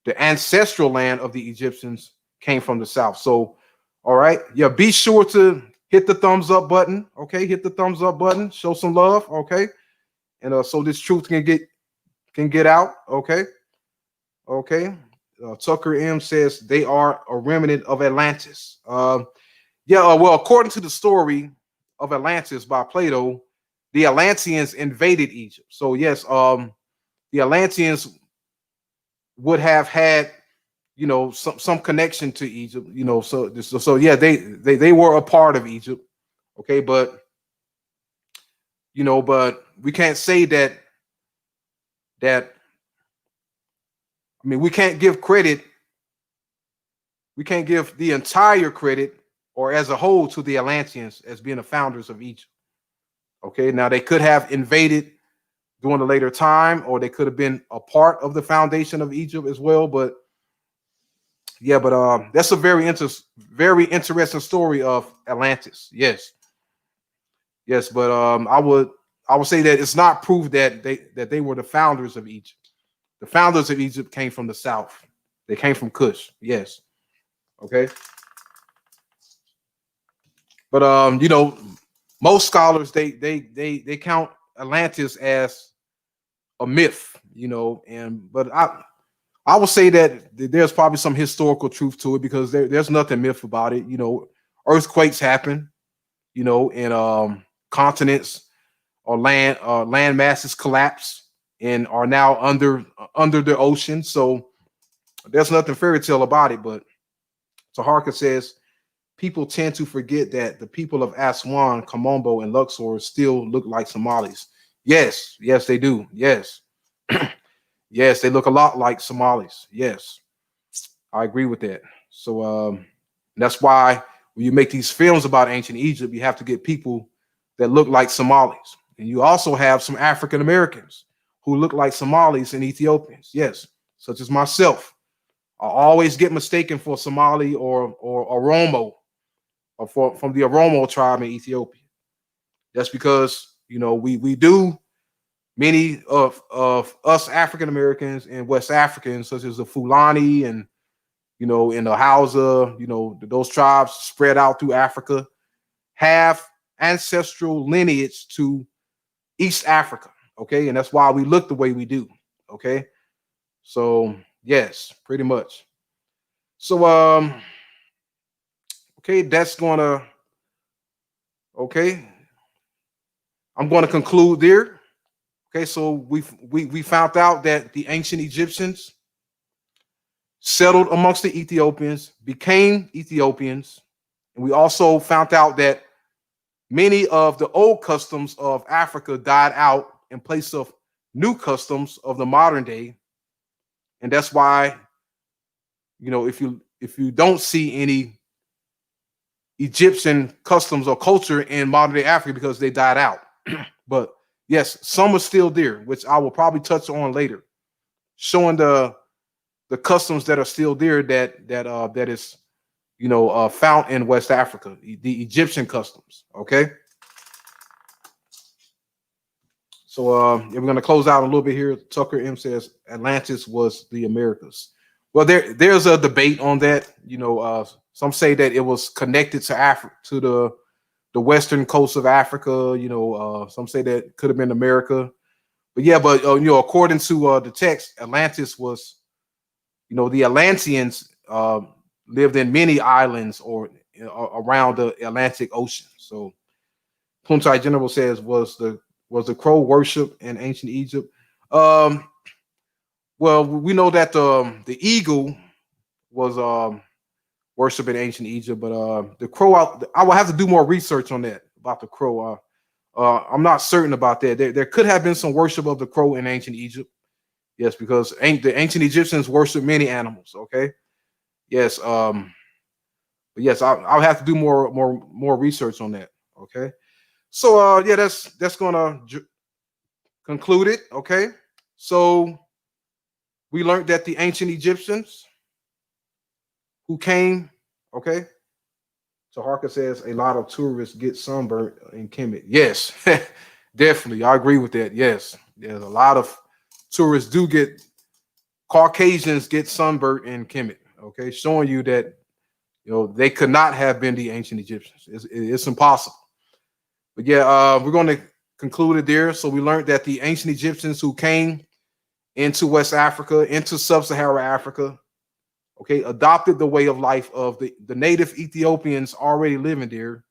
the ancestral land of the Egyptians came from the south. So, all right. Yeah, be sure to hit the thumbs up button. Okay. Hit the thumbs up button. Show some love. Okay. And so this truth can get out. Okay. Okay. Tucker M says they are a remnant of Atlantis. Well, according to the story of Atlantis by Plato, the Atlanteans invaded Egypt. So yes, the Atlanteans would have had, some connection to Egypt. So yeah, they were a part of Egypt. Okay, but we can't say that. I mean, we can't give credit. We can't give the entire credit or as a whole to the Atlanteans as being the founders of Egypt. Okay, now they could have invaded during a later time, or they could have been a part of the foundation of Egypt as well. But yeah, that's a very interesting story of Atlantis. Yes, but I would say that it's not proof that they were the founders of Egypt. The founders of Egypt came from the south. They came from Kush. Yes. Okay. But most scholars they count Atlantis as a myth, but I would say that there's probably some historical truth to it, because there's nothing myth about it. Earthquakes happen, and continents or land masses collapse and are now under the ocean. So there's nothing fairy tale about it. But Taharka says, people tend to forget that the people of Aswan, Kamombo, and Luxor still look like Somalis. Yes, yes, they do. Yes. Yes, they look a lot like Somalis. Yes, I agree with that. So that's why when you make these films about ancient Egypt, you have to get people that look like Somalis. And you also have some African Americans who look like Somalis and Ethiopians. Yes, such as myself. I always get mistaken for Somali or Oromo or from the Oromo tribe in Ethiopia. That's because we do many of us African Americans and West Africans, such as the Fulani and in the Hausa, those tribes spread out through Africa, have ancestral lineage to East Africa. Okay, and that's why we look the way we do. Okay, so yes, pretty much. So okay, that's gonna okay. I'm going to conclude there. Okay, so we found out that the ancient Egyptians settled amongst the Ethiopians, became Ethiopians, and we also found out that many of the old customs of Africa died out in place of new customs of the modern day, and that's why if you don't see any Egyptian customs or culture in modern day Africa because they died out. But yes, some are still there, which I will probably touch on later, showing the customs that are still there that is found in West Africa, the Egyptian customs. Okay, so we're going to close out a little bit here. Tucker M says Atlantis was the Americas. Well, there's a debate on that. Some say that it was connected to Africa, to the western coast of Africa. Some say that could have been America. But yeah, according to the text, Atlantis was, the Atlanteans lived in many islands or around the Atlantic Ocean. So Puntai General says, was the crow worship in ancient Egypt? Well, we know that the eagle was worship in ancient Egypt, but the crow, I will have to do more research on that about the crow. I'm not certain about that. There could have been some worship of the crow in ancient Egypt. Yes, because the ancient Egyptians worship many animals. Okay. Yes. But yes, I'll have to do more research on that. Okay. So yeah, that's gonna conclude it. Okay. So we learned that the ancient Egyptians who came, okay. So Harker says a lot of tourists get sunburned in Kemet. Yes, definitely. I agree with that. Yes. There's a lot of tourists do get Caucasians get sunburned in Kemet. Okay, showing you that they could not have been the ancient Egyptians. It's impossible. But yeah, we're going to conclude it there. So we learned that the ancient Egyptians who came into West Africa, into sub-Saharan Africa, okay, adopted the way of life of the native Ethiopians already living there.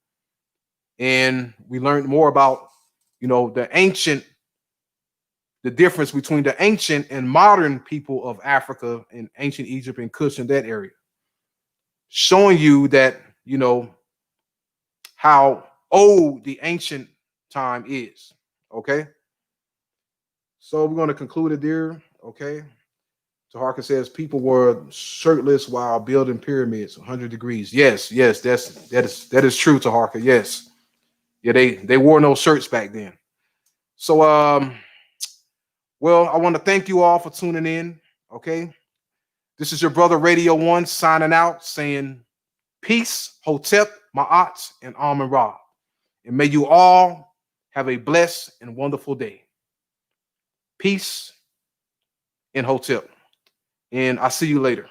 And we learned more about, the difference between the ancient and modern people of Africa and ancient Egypt and Kush in that area. Showing you that, how old the ancient time is. Okay. So we're going to conclude it there. Okay. Taharka says people were shirtless while building pyramids, 100 degrees. Yes, that is true, Taharka. Yes. Yeah, they wore no shirts back then. So well, I want to thank you all for tuning in. Okay. This is your brother Radio One signing out, saying peace, Hotep, Ma'at, and Amun Ra. And may you all have a blessed and wonderful day. Peace and Hotep. And I'll see you later.